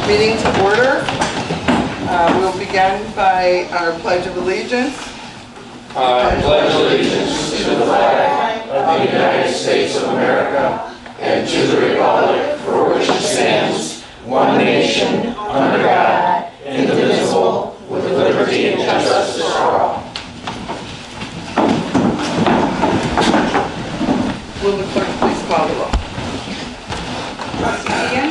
Meeting to order. We'll begin by our Pledge of Allegiance. I pledge allegiance to the flag of the United States of America and to the republic for which it stands, one nation, under God, indivisible, with liberty and justice for all. Will the clerk please call the roll? Trustee Ian?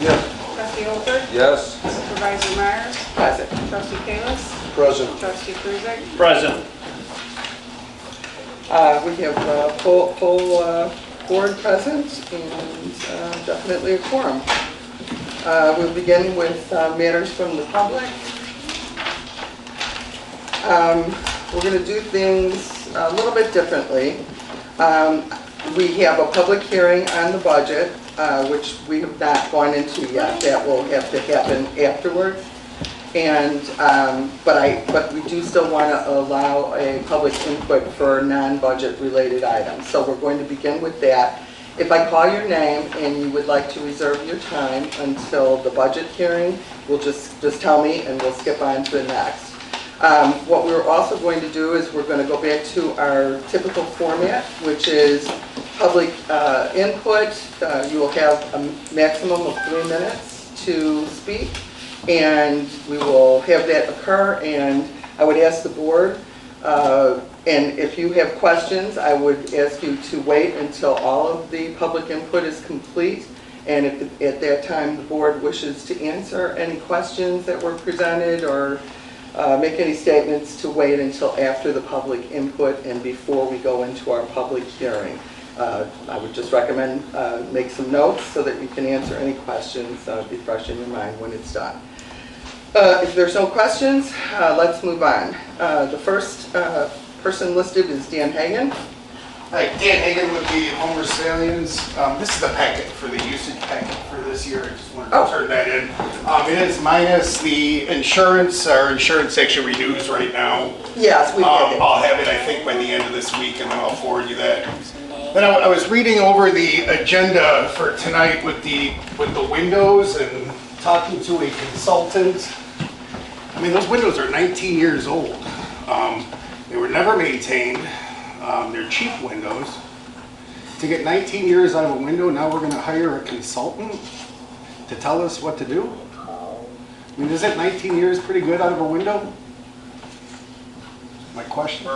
Yes. Trustee Olford? Yes. Supervisor Myers? Present. Trustee Kalis? Present. Trustee Kruzek? Present. We have full board present and definitely a quorum. We'll begin with matters from the public. We're going to do things a little bit differently. We have a public hearing on the budget, which we have not gone into yet. That will have to happen afterwards. And but we do still want to allow a public input for non-budget related items. So we're going to begin with that. If I call your name and you would like to reserve your time until the budget hearing, we'll just tell me and we'll skip on to the next. What we're also going to do is we're going to go back to our typical format, which is public input. You will have a maximum of 3 minutes to speak, and we will have that occur. And I would ask the board, and if you have questions, I would ask you to wait until all of the public input is complete. And if at that time the board wishes to answer any questions that were presented or make any statements, to wait until after the public input and before we go into our public hearing. I would just recommend make some notes so that you can answer any questions, be fresh in your mind when it's done. If there's no questions, let's move on. The first person listed is Dan Hagan. Hi, Dan Hagan with the Homer Stallions. This is the packet for the usage packet for this year. I just wanted to turn that in. It is minus the insurance. Our insurance actually renews right now. Yes, we have it. I'll have it, I think, by the end of this week, and then I'll forward you that. Then I was reading over the agenda for tonight with the windows and talking to a consultant. I mean, those windows are 19 years old. They were never maintained. They're cheap windows. To get 19 years out of a window, now we're going to hire a consultant to tell us what to do? I mean, isn't 19 years pretty good out of a window? My question.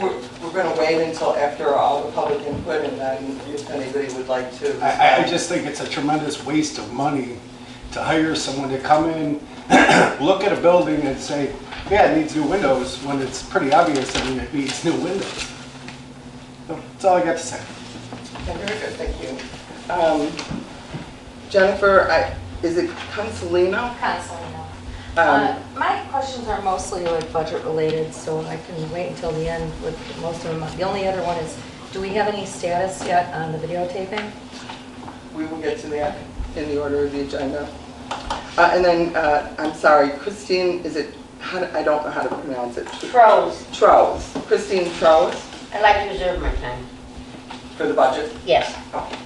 We're going to wait until after all the public input, and then if anybody would like to. I just think it's a tremendous waste of money to hire someone to come in, look at a building and say, yeah, it needs new windows, when it's pretty obvious that it needs new windows. So that's all I got to say. Okay, very good, thank you. Jennifer, is it Consolino? Consolino. My questions are mostly like budget related, so I can wait until the end with most of them. The only other one is, do we have any status yet on the videotaping? We will get to that in the order of the agenda. And then, I'm sorry, Christine, is it, I don't know how to pronounce it. Trows. Christine Trows? I'd like to reserve my time. For the budget? Yes. Okay.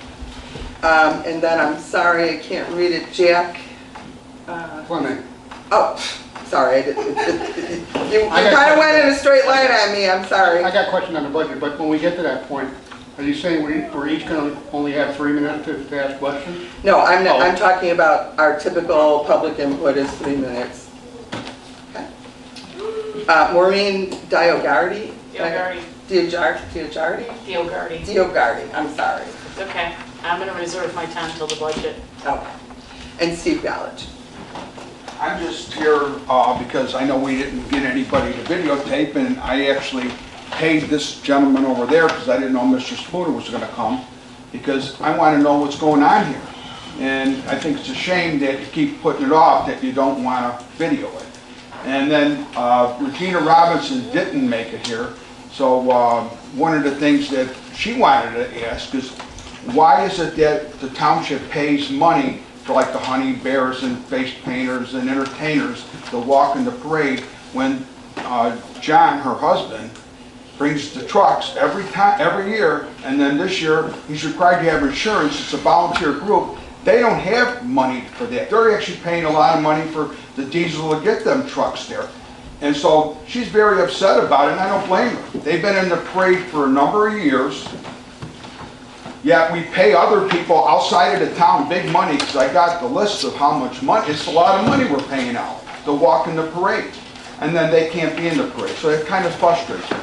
And then, I'm sorry, I can't read it, Jack. Fleming. Oh, sorry, you kind of went in a straight line on me, I'm sorry. I got a question on the budget, but when we get to that point, are you saying we're each going to only have 3 minutes to ask questions? No, I'm not, I'm talking about our typical public input is 3 minutes. Okay. Maureen Diogardi? Diogardi, I'm sorry. It's okay. I'm going to reserve my time till the budget. Okay. And Steve Gallage. I'm just here because I know we didn't get anybody to videotape, and I actually paid this gentleman over there because I didn't know Mr. Spooner was going to come, because I want to know what's going on here. And I think it's a shame that you keep putting it off, that you don't want to video it. And then Regina Robinson didn't make it here, so one of the things that she wanted to ask is, why is it that the township pays money for like the honey bears and face painters and entertainers to walk in the parade when John, her husband, brings the trucks every year, and then this year he's required to have insurance? It's a volunteer group. They don't have money for that. They're actually paying a lot of money for the diesel to get them trucks there. And so she's very upset about it, and I don't blame her. They've been in the parade for a number of years, yet we pay other people outside of the town big money, because I got the list of how much money. It's a lot of money we're paying out to walk in the parade, and then they can't be in the parade. So it kind of frustrates me.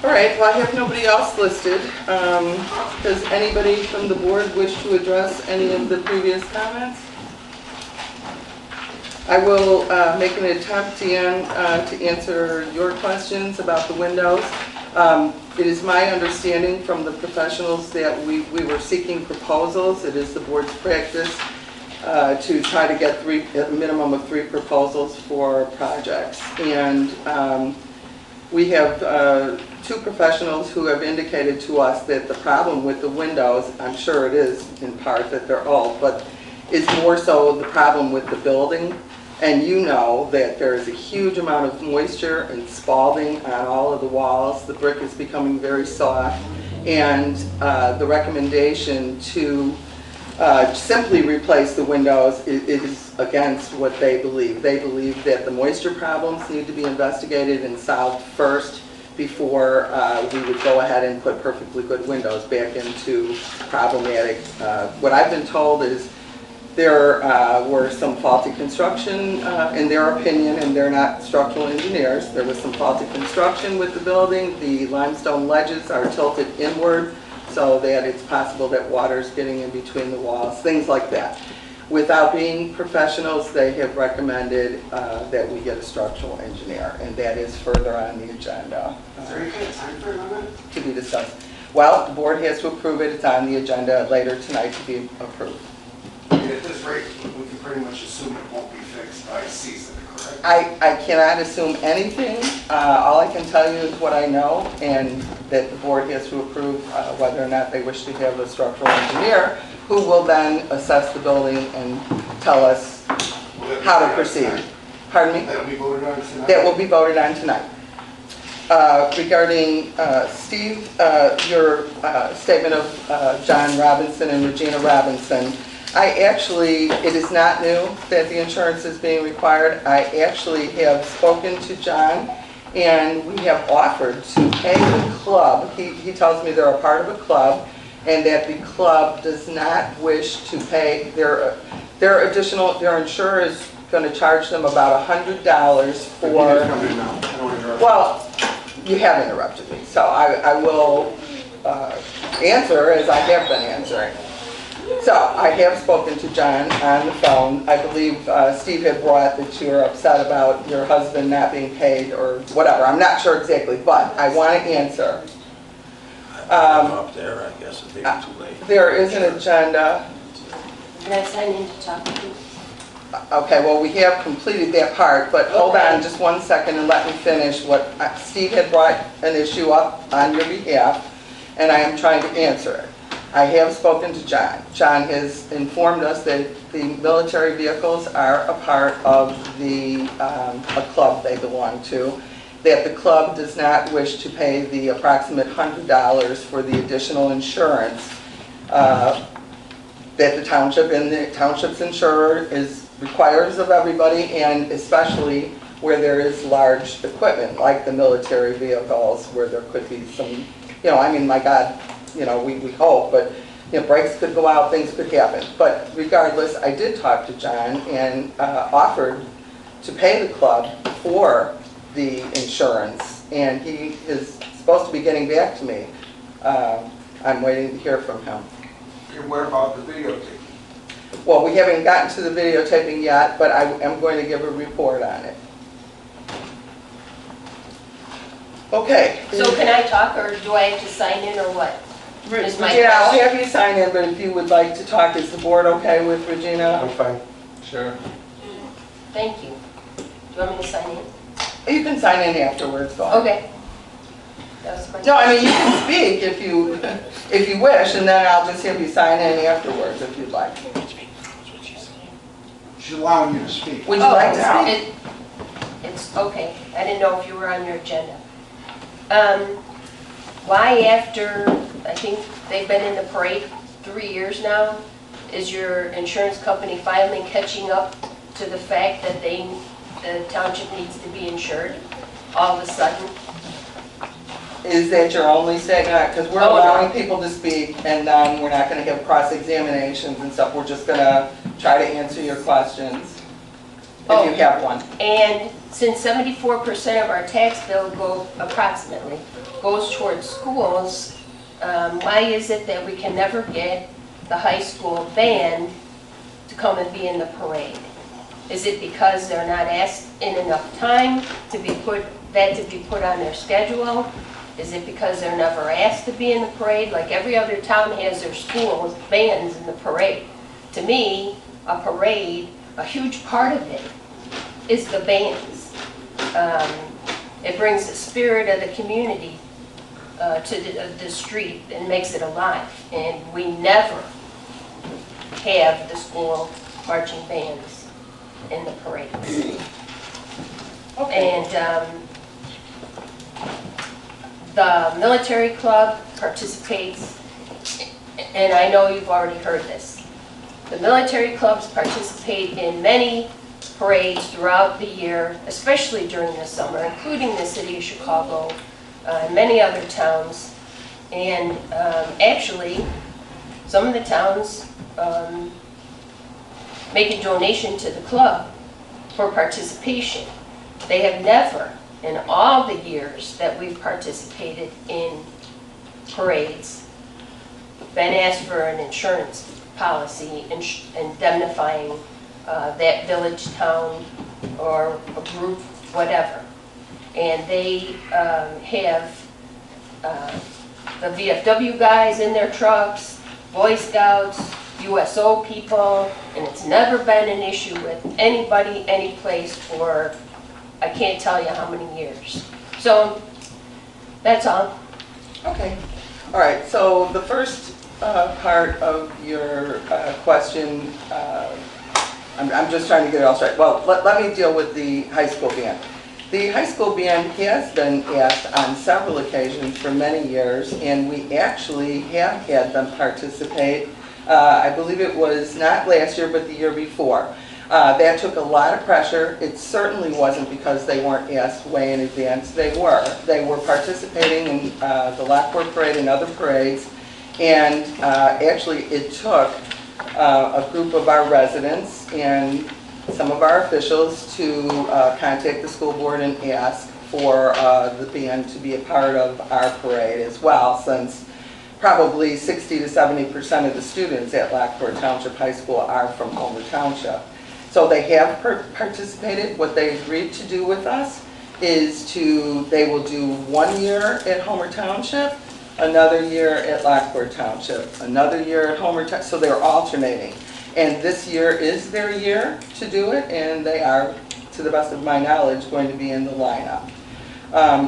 All right, well, I have nobody else listed. Does anybody from the board wish to address any of the previous comments? I will make an attempt, Deanne, to answer your questions about the windows. It is my understanding from the professionals that we were seeking proposals. It is the board's practice to try to get a minimum of 3 proposals for projects. And we have 2 professionals who have indicated to us that the problem with the windows, I'm sure it is in part that they're old, but is more so the problem with the building. And you know that there is a huge amount of moisture and spalling on all of the walls. The brick is becoming very soft, and the recommendation to simply replace the windows is against what they believe. They believe that the moisture problems need to be investigated and solved first before we would go ahead and put perfectly good windows back into problematic. What I've been told is there were some faulty construction, in their opinion, and they're not structural engineers. There was some faulty construction with the building. The limestone ledges are tilted inward so that it's possible that water's getting in between the walls, things like that. Without being professionals, they have recommended that we get a structural engineer, and that is further on the agenda. Is there any kind of time frame on that? To be discussed. Well, the board has to approve it. It's on the agenda later tonight to be approved. At this rate, we can pretty much assume it won't be fixed by season, correct? I cannot assume anything. All I can tell you is what I know, and that the board has to approve whether or not they wish to have a structural engineer who will then assess the building and tell us how to proceed. Pardon me? That will be voted on tonight? That will be voted on tonight. Regarding Steve, your statement of John Robinson and Regina Robinson, it is not new that the insurance is being required. I actually have spoken to John, and we have offered to pay the club. He tells me they're a part of a club, and that the club does not wish to pay their insurer is going to charge them about $100 for. Well, you have interrupted me, so I will answer as I have been answering. So I have spoken to John on the phone. I believe Steve had brought that you're upset about your husband not being paid or whatever. I'm not sure exactly, but I want to answer. Up there, I guess, it'd be too late. There is an agenda. Can I sign in to talk to you? Okay, well, we have completed that part, but hold on just 1 second and let me finish what Steve had brought an issue up on your behalf, and I am trying to answer it. I have spoken to John. John has informed us that the military vehicles are a part of a club they belong to, that the club does not wish to pay the approximate $100 for the additional insurance that the township and the township's insurer requires of everybody, and especially where there is large equipment like the military vehicles where there could be some, I mean, my God, we hope, but brakes could go out, things could happen. But regardless, I did talk to John and offered to pay the club for the insurance, and he is supposed to be getting back to me. I'm waiting to hear from him. And what about the videotape? Well, we haven't gotten to the videotaping yet, but I am going to give a report on it. Okay. So can I talk, or do I have to sign in, or what? Is my Regina, I'll question- have you sign in, but if you would like to talk, is the board okay with Regina? I'm fine. Sure. Thank you. Do you want me to sign in? You can sign in afterwards, though. Okay. That was my No, I mean, you can speak if you wish, and then I'll just have you sign in afterwards if you'd like. She's allowing you to speak. Would you like to speak? It's okay. I didn't know if you were on your agenda. Why after, I think they've been in the parade 3 years now, is your insurance company finally catching up to the fact that the township needs to be insured all of a sudden? Is that your only statement? Because we're Oh, no. allowing people to speak, and then we're not going to have cross-examinations and stuff. We're just going to try to answer your questions, if you have one. And since 74% of our tax bill approximately goes towards schools, why is it that we can never get the high school band to come and be in the parade? Is it because they're not asked in enough time to be put on their schedule? Is it because they're never asked to be in the parade? Like every other town has their school bands in the parade. To me, a parade, a huge part of it is the bands. It brings the spirit of the community to the street and makes it alive. And we never have the school marching bands in the parades. Okay. And the military club participates, and I know you've already heard this. The military clubs participate in many parades throughout the year, especially during the summer, including the city of Chicago and many other towns. And actually, some of the towns make a donation to the club for participation. They have never, in all the years that we've participated in parades, been asked for an insurance policy indemnifying that village, town, or a group, whatever. And they have the VFW guys in their trucks, Boy Scouts, USO people, and it's never been an issue with anybody, any place for I can't tell you how many years. So, that's all. Okay. All right, so the first part of your question, I'm just trying to get it all straight. Well, let me deal with the high school band. The high school band has been asked on several occasions for many years, and we actually have had them participate. I believe it was not last year, but the year before. That took a lot of pressure. It certainly wasn't because they weren't asked way in advance. They were. They were participating in the Lockport Parade and other parades, and actually it took a group of our residents and some of our officials to contact the school board and ask for the band to be a part of our parade as well, since probably 60 to 70% of the students at Lockport Township High School are from Homer Township. So they have participated. What they agreed to do with us is they will do 1 year at Homer Township, another year at Lockport Township, another year at Homer Township, so they're alternating. And this year is their year to do it, and they are, to the best of my knowledge, going to be in the lineup.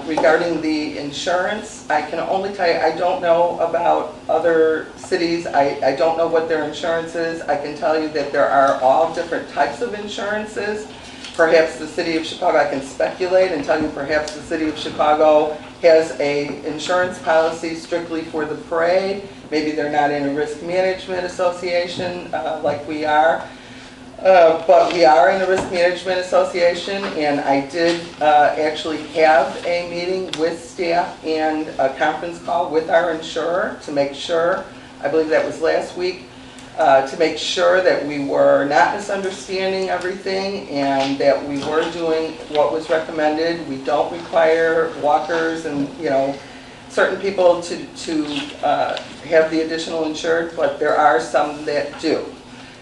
Regarding the insurance, I can only tell you, I don't know about other cities. I don't know what their insurance is. I can tell you that there are all different types of insurances. Perhaps the city of Chicago, I can speculate and tell you perhaps the city of Chicago has a insurance policy strictly for the parade. Maybe they're not in a risk management association like we are. But we are in the Risk Management Association, and I did actually have a meeting with staff and a conference call with our insurer to make sure, I believe that was last week, to make sure that we were not misunderstanding everything and that we were doing what was recommended. We don't require walkers and, certain people to have the additional insured, but there are some that do.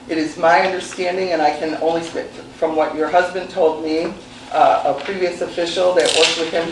It is my understanding, and I can only speak from what your husband told me, a previous official that worked with him,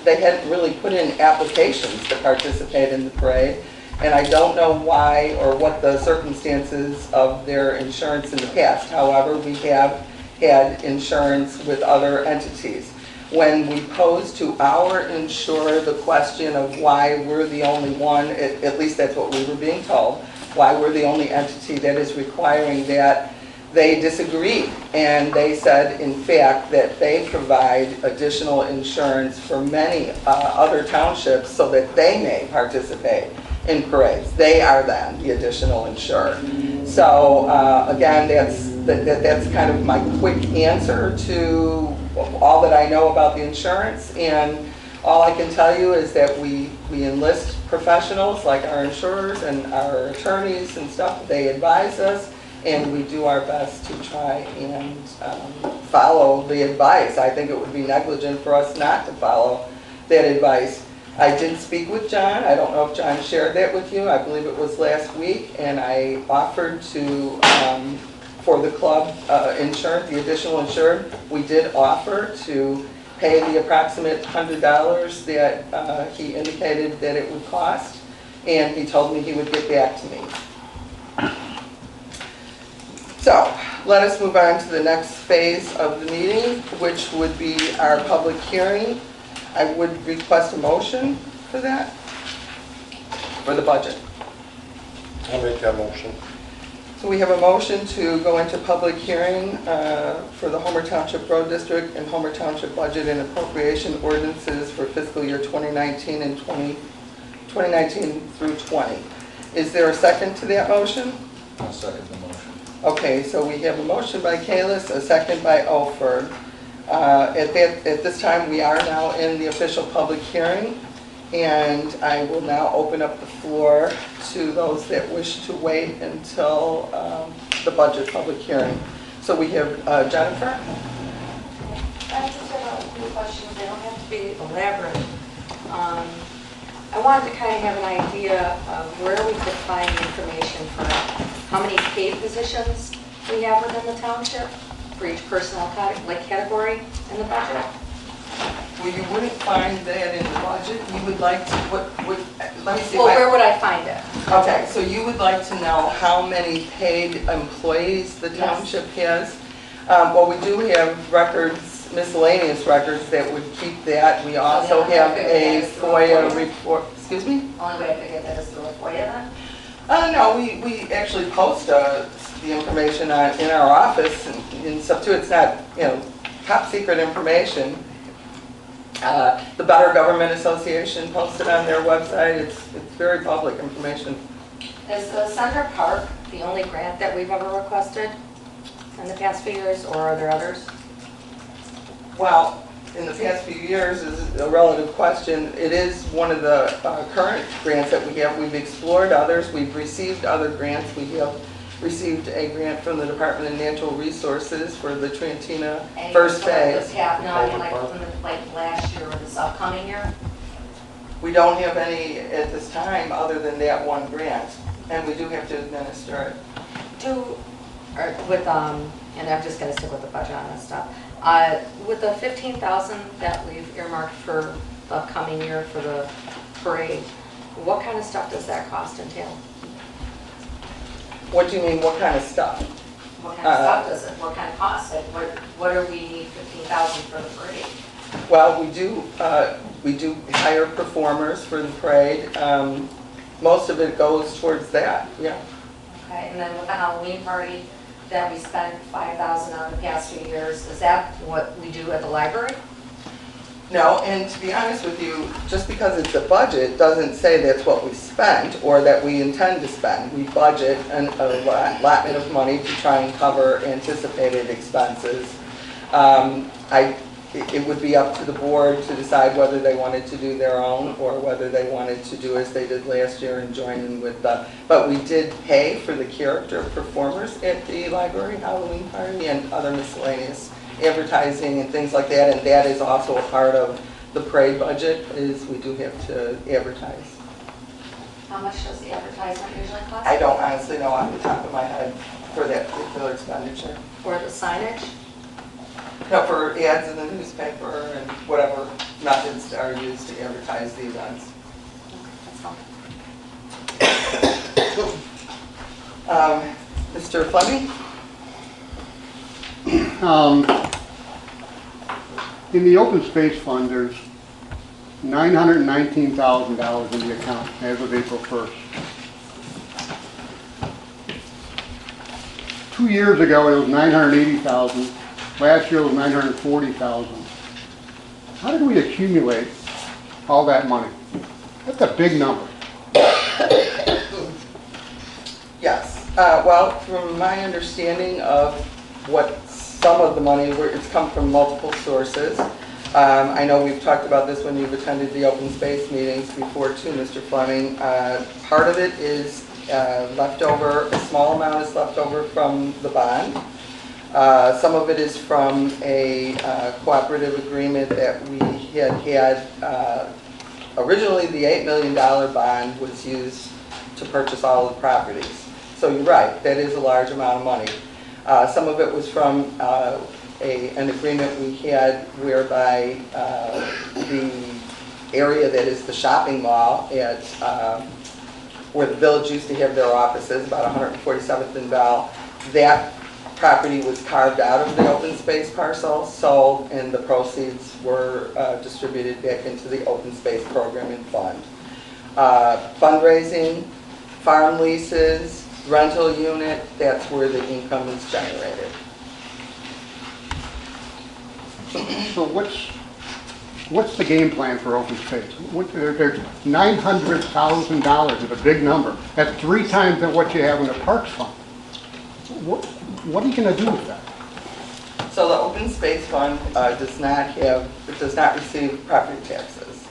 they hadn't really put in applications to participate in the parade. And I don't know why or what the circumstances of their insurance in the past. However, we have had insurance with other entities. When we pose to our insurer the question of why we're the only one, at least that's what we were being told, why we're the only entity that is requiring that, they disagreed. And they said, in fact, that they provide additional insurance for many other townships so that they may participate in parades. They are then the additional insured. So again, that's kind of my quick answer to all that I know about the insurance. And all I can tell you is that we enlist professionals like our insurers and our attorneys and stuff. They advise us, and we do our best to try and follow the advice. I think it would be negligent for us not to follow that advice. I did speak with John. I don't know if John shared that with you. I believe it was last week, and I offered to, for the club insurance, the additional insured, we did offer to pay the approximate $100 that he indicated that it would cost, and he told me he would get back to me. So, let us move on to the next phase of the meeting, which would be our public hearing. I would request a motion for that, for the budget. I'll make that motion. So we have a motion to go into public hearing for the Homer Township Road District and Homer Township budget and appropriation ordinances for fiscal year 2019 and 2019 through 20. Is there a second to that motion? I'll second the motion. Okay, so we have a motion by Kalis, a second by Olford. At this time, we are now in the official public hearing, and I will now open up the floor to those that wish to wait until the budget public hearing. So we have Jennifer. I just have a few questions. They don't have to be elaborate. I wanted to kind of have an idea of where we could find information for how many paid positions we have within the township for each personnel category in the budget. Well, you wouldn't find that in the budget. You would like to, let me see. Well, where would I find it? Okay, so you would like to know how many paid employees the Yes. township has? Well, we do have records, miscellaneous records that would keep that. We also have a FOIA report, excuse me? Only way I could get that is through a FOIA then? No, we actually post the information in our office and stuff too. It's not, top secret information. The Better Government Association posted on their website. It's very public information. Is the Center Park the only grant that we've ever requested in the past few years, or are there others? Well, in the past few years is a relative question. It is one of the current grants that we have. We've explored others. We've received other grants. We have received a grant from the Department of Natural Resources for the Trantina first phase. No, I mean like last year or this upcoming year? We don't have any at this time other than that one grant, and we do have to administer it. And I'm just going to stick with the budget on this stuff. With the $15,000 that we've earmarked for the upcoming year for the parade, what kind of stuff does that cost entail? What do you mean, what kind of stuff? What kind of stuff does it, what kind of cost? What do we need $15,000 for the parade? Well, we do hire performers for the parade. Most of it goes towards that, yeah. Okay, and then with the Halloween party that we spent $5,000 on the past few years, is that what we do at the library? No, and to be honest with you, just because it's a budget doesn't say that's what we spent or that we intend to spend. We budget an allotment of money to try and cover anticipated expenses. it would be up to the board to decide whether they wanted to do their own or whether they wanted to do as they did last year and join in with the, but we did pay for the character performers at the library Halloween party and other miscellaneous advertising and things like that, and that is also a part of the parade budget, is we do have to advertise. How much does the advertisement usually cost? I don't honestly know off the top of my head for that particular expenditure. For the signage? No, for ads in the newspaper and whatever methods are used to advertise the events. That's all. Mr. Fleming? In the open space fund, there's $919,000 in the account as of April 1st. 2 years ago, it was $980,000. Last year it was $940,000. How did we accumulate all that money? That's a big number. Yes. Well, from my understanding of what some of the money, it's come from multiple sources. I know we've talked about this when you've attended the open space meetings before too, Mr. Fleming. Part of it is leftover, a small amount is left over from the bond. Some of it is from a cooperative agreement that we had. Originally, the $8 million bond was used to purchase all of the properties. So you're right, that is a large amount of money. Some of it was from an agreement we had whereby the area that is the shopping mall at where the village used to have their offices, about 147th and Bell, that property was carved out of the open space parcel, sold, and the proceeds were distributed back into the open space program and fund. Fundraising, farm leases, rental unit, that's where the income is generated. So what's the game plan for open space? There's $900,000 is a big number. That's 3 times than what you have in the parks fund. What are you going to do with that? So the open space fund does not receive property taxes.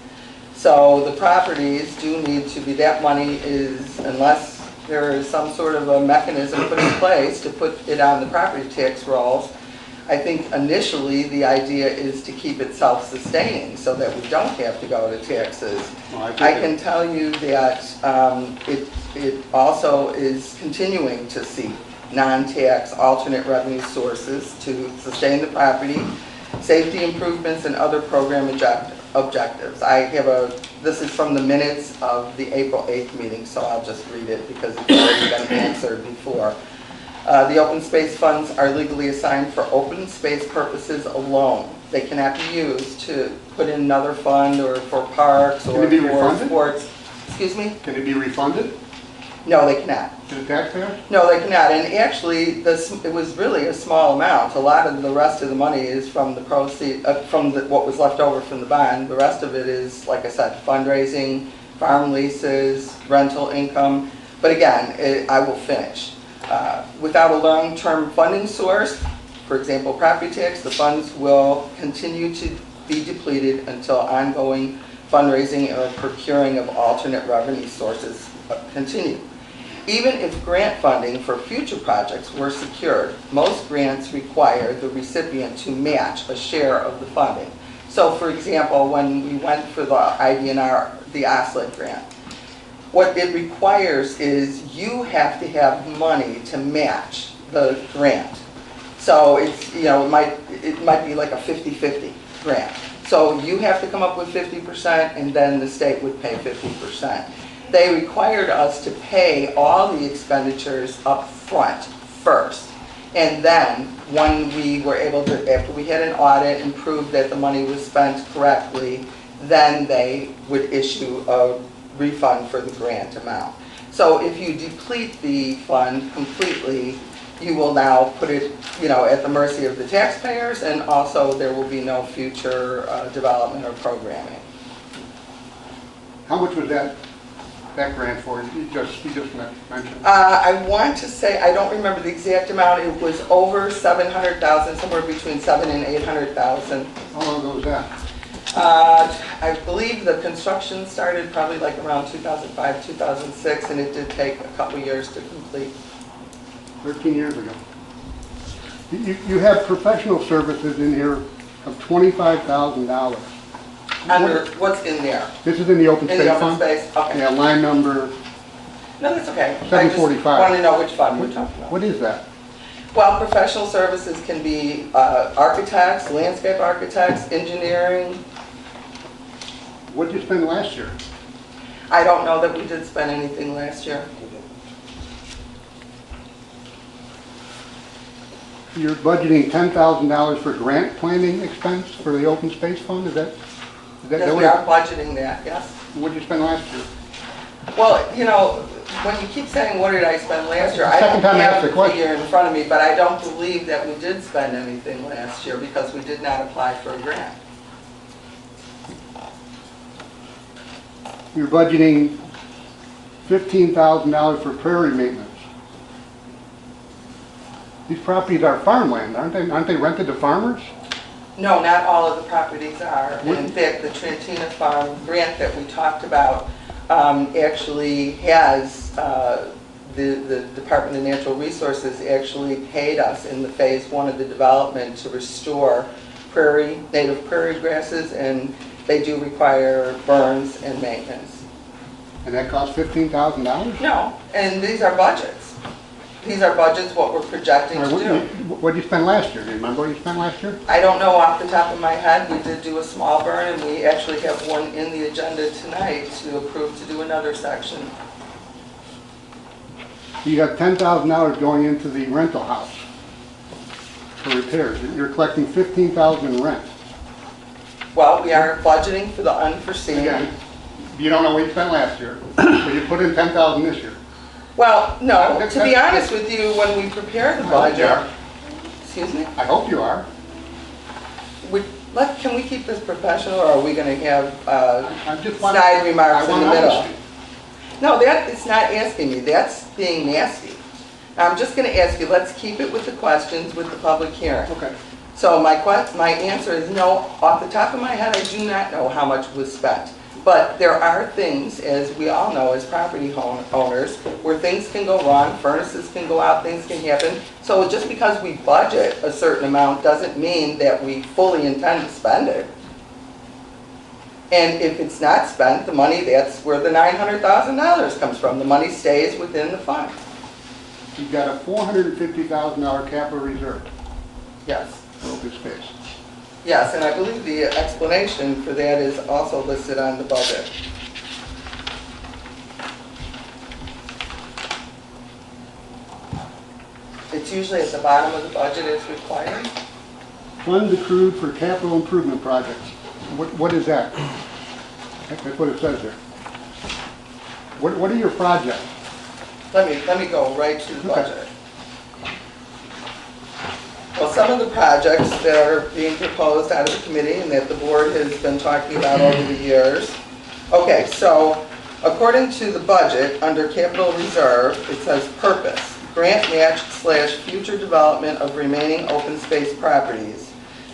So the properties do need to be, that money is, unless there is some sort of a mechanism put in place to put it on the property tax rolls, I think initially the idea is to keep it self-sustaining so that we don't have to go to taxes. Well, I can tell you that it also is continuing to seek non-tax alternate revenue sources to sustain the property, safety improvements, and other program objectives. This is from the minutes of the April 8th meeting, so I'll just read it because it's already been answered before. The open space funds are legally assigned for open space purposes alone. They cannot be used to put in another fund or for parks or for sports. Excuse me? Can it be refunded No, they cannot. to the taxpayer? No, they cannot. And actually, it was really a small amount. A lot of the rest of the money is from the proceeds, what was left over from the bond. The rest of it is, like I said, fundraising, farm leases, rental income. But again, I will finish. Without a long-term funding source, for example, property tax, the funds will continue to be depleted until ongoing fundraising or procuring of alternate revenue sources continue. Even if grant funding for future projects were secured, most grants require the recipient to match a share of the funding. So for example, when we went for the IDNR, the OSLID grant, what it requires is you have to have money to match the grant. So it's, it might be like a 50-50 grant. So you have to come up with 50% and then the state would pay 50%. They required us to pay all the expenditures up front first. And then when we were able to, after we had an audit and proved that the money was spent correctly, then they would issue a refund for the grant amount. So if you deplete the fund completely, you will now put it, at the mercy of the taxpayers, and also there will be no future development or programming. How much was that that grant for? You just mentioned. I want to say, I don't remember the exact amount, it was over 700,000, somewhere between 7 and 800,000. How long ago was that? I believe the construction started probably like around 2005, 2006, and it did take a couple years to complete. 13 years ago. You have professional services in here of $25,000. Under, what's in there? This is in the open In space the fund? open space, okay. Yeah, line number, No, that's okay. I 745. just want to know which fund we're talking about. what is that? Well, professional services can be architects, landscape architects, engineering. What did you spend last year? I don't know that we did spend anything last year. You're budgeting $10,000 for grant planning expense for the open space fund, is that? Yes, we are budgeting that, yes. What did you spend last year? Well, you know, when you keep saying, what did I spend last year? I Second don't time I asked have the the question. figure in front of me, but I don't believe that we did spend anything last year because we did not apply for a grant. You're budgeting $15,000 for prairie maintenance. These properties are farmland, aren't they? Aren't they rented to farmers? No, not all of the properties are. What- In fact, the Trantina Farm grant that we talked about actually has, the Department of Natural Resources actually paid us in the phase 1 of the development to restore native prairie grasses, and they do require burns and maintenance. And that costs $15,000? No, and these are budgets. These are budgets, what we're projecting to do. What did you spend last year? Do you remember what you spent last year? I don't know off the top of my head. We did do a small burn, and we actually have one in the agenda tonight to approve to do another section. You got $10,000 going into the rental house for repairs. You're collecting $15,000 in rent. Well, we are budgeting for the unforeseen. Again, you don't know what you spent last year, but you put in $10,000 this year. Well, no, to be honest with you, when we prepared the budget, excuse me, I hope you are. can we keep this professional, or are we going to have I just want- snide remarks I in want the middle? honesty. No, that is not asking me. That's being nasty. I'm just going to ask you, let's keep it with the questions with the public hearing. Okay. So my answer is no. Off the top of my head, I do not know how much was spent. But there are things, as we all know as property owners, where things can go wrong, furnaces can go out, things can happen. So just because we budget a certain amount doesn't mean that we fully intend to spend it. And if it's not spent, the money, that's where the $900,000 comes from. The money stays within the fund. You've got a $450,000 capital reserve Yes. for open space. Yes, and I believe the explanation for that is also listed on the budget. It's usually at the bottom of the budget as required. Funds accrued for capital improvement projects. What is that? That's what it says there. What are your projects? Let me go right to the Okay. budget. Well, some of the projects that are being proposed out of the committee and that the board has been talking about over the years. Okay, so according to the budget, under capital reserve, it says purpose, grant match / future development of remaining open space properties.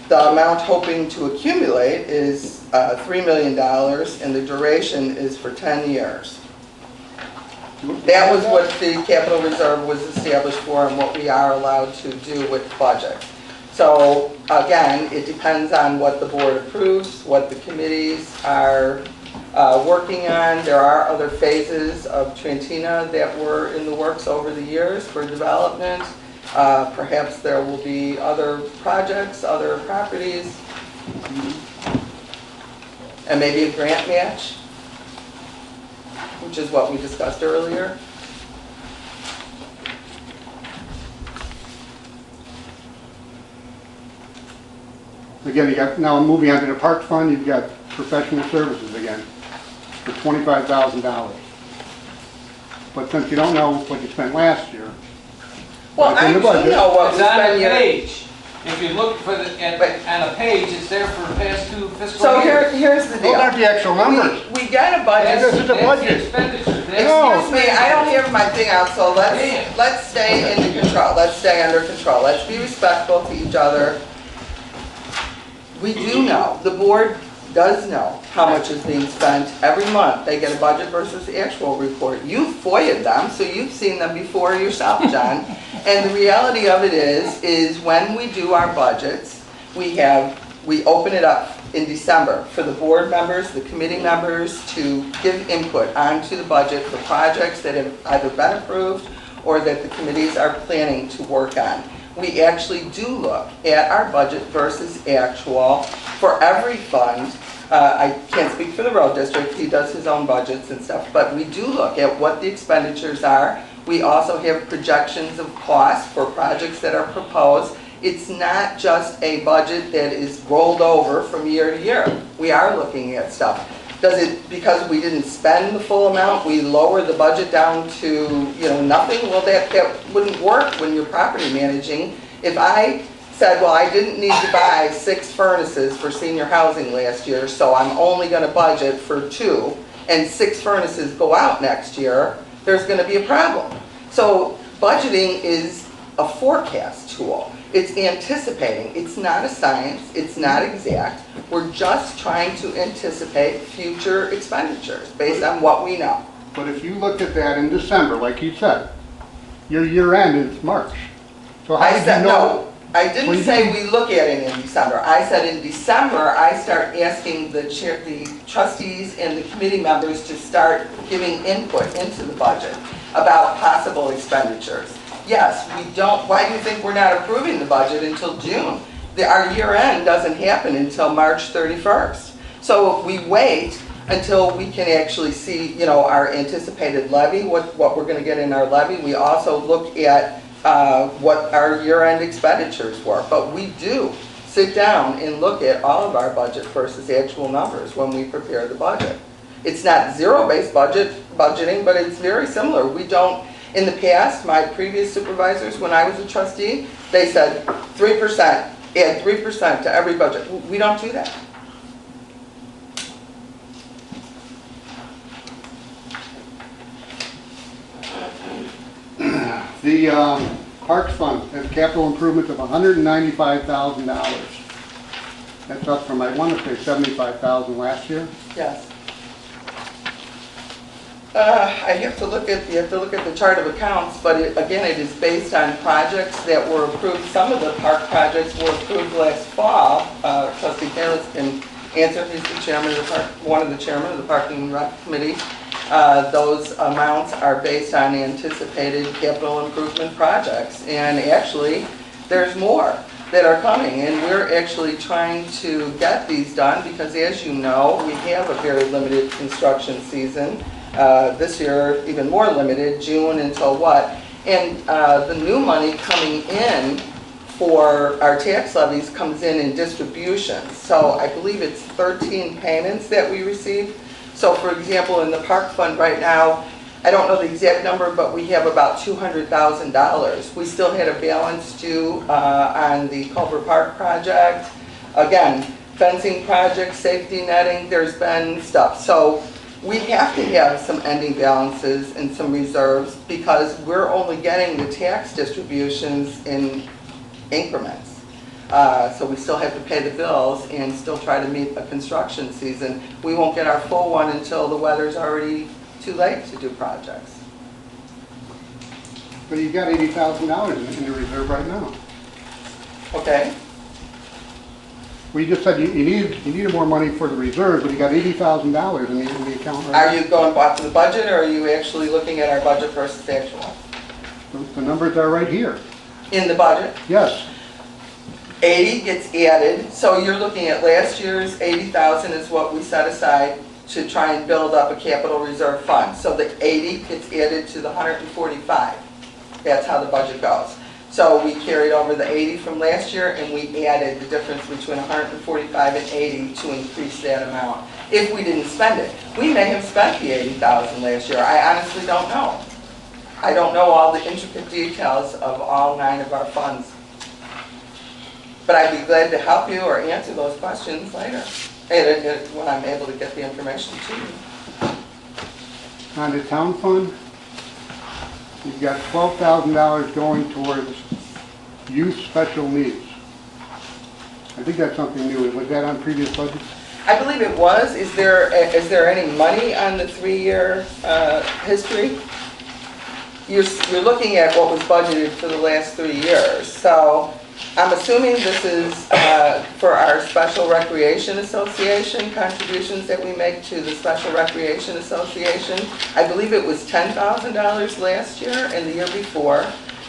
The amount hoping to accumulate is $3 million, and the duration is for 10 years. That was what the capital reserve was established for and what we are allowed to do with the budget. So again, it depends on what the board approves, what the committees are working on. There are other phases of Trantina that were in the works over the years for development. Perhaps there will be other projects, other properties, and maybe a grant match, which is what we discussed earlier. Again, you got, now moving on to the park fund, you've got professional services again for $25,000. But since you don't know what you spent last year, Well, It's in I the do budget. know what It's we on the spent here. page. If you look for on a page, it's there for the past 2 fiscal So years. here's the Those deal. aren't the actual numbers. We get a budget. This is the That's the budget. expenditures. Excuse me, I don't have my thing out, so let's stay under control. Let's stay under control. Let's be respectful to each other. We do know, the board does know how much is being spent every month. They get a budget versus actual report. You've FOIA'd them, so you've seen them before yourself, John. And the reality of it is when we do our budgets, we open it up in December for the board members, the committee members to give input onto the budget for projects that have either been approved or that the committees are planning to work on. We actually do look at our budget versus actual for every fund. I can't speak for the road district, he does his own budgets and stuff, but we do look at what the expenditures are. We also have projections of costs for projects that are proposed. It's not just a budget that is rolled over from year to year. We are looking at stuff. Does it, because we didn't spend the full amount, we lower the budget down to, nothing? Well, that wouldn't work when you're property managing. If I said, well, I didn't need to buy 6 furnaces for senior housing last year, so I'm only going to budget for 2, and 6 furnaces go out next year, there's going to be a problem. So budgeting is a forecast tool. It's anticipating. It's not a science. It's not exact. We're just trying to anticipate future expenditures based on what we know. But if you looked at that in December, like you said, your year end is March. So how I did said, you know? no, I Well, didn't you say didn't- we look at it in December. I said in December, I start asking the trustees and the committee members to start giving input into the budget about possible expenditures. Yes, we don't, why do you think we're not approving the budget until June? Our year end doesn't happen until March 31st. So we wait until we can actually see, our anticipated levy, what we're gonna get in our levy. We also look at what our year-end expenditures were. But we do sit down and look at all of our budget versus actual numbers when we prepare the budget. It's not zero-based budgeting, but it's very similar. We don't, in the past, my previous supervisors, when I was a trustee, they said 3%, add 3% to every budget. We don't do that. The Parks Fund has capital improvements of $195,000. That's up from, I want to say, $75,000 last year. Yes. You have to look at the chart of accounts, but again, it is based on projects that were approved. Some of the park projects were approved last fall. Trustee Kalis can answer. He's the chairman of the park, one of the chairmen of the Parking and Rec Committee. Those amounts are based on anticipated capital improvement projects, and actually, there's more that are coming, and we're actually trying to get these done because, as you know, we have a very limited construction season. This year, even more limited, June until what? And the new money coming in for our tax levies comes in distributions. So I believe it's 13 payments that we receive. So for example, in the park fund right now, I don't know the exact number, but we have about $200,000. We still had a balance due on the Culver Park project. Again, fencing project, safety netting, there's been stuff. So we have to have some ending balances and some reserves because we're only getting the tax distributions in increments. So we still have to pay the bills and still try to meet a construction season. We won't get our full one until the weather's already too late to do projects. But you've got $80,000 in the reserve right now. Okay? We just said you needed more money for the reserve, but you got $80,000 in the account right Are you going back to the budget, or are you actually looking at our budget versus actual? now. The numbers are right here. In the budget, Yes. 80 gets added, so you're looking at last year's 80,000 is what we set aside to try and build up a capital reserve fund. So the 80 gets added to the 145. That's how the budget goes. So we carried over the 80 from last year and we added the difference between 145 and 80 to increase that amount. If we didn't spend it, we may have spent the 80,000 last year. I honestly don't know. I don't know all the intricate details of all 9 of our funds. But I'd be glad to help you or answer those questions later, when I'm able to get the information to you. On the town fund, you've got $12,000 going towards youth special needs. I think that's something new. Was that on previous budgets? I believe it was. Is there any money on the 3-year history? You're looking at what was budgeted for the last 3 years. So I'm assuming this is for our Special Recreation Association, contributions that we make to the Special Recreation Association. I believe it was $10,000 last year and the year before.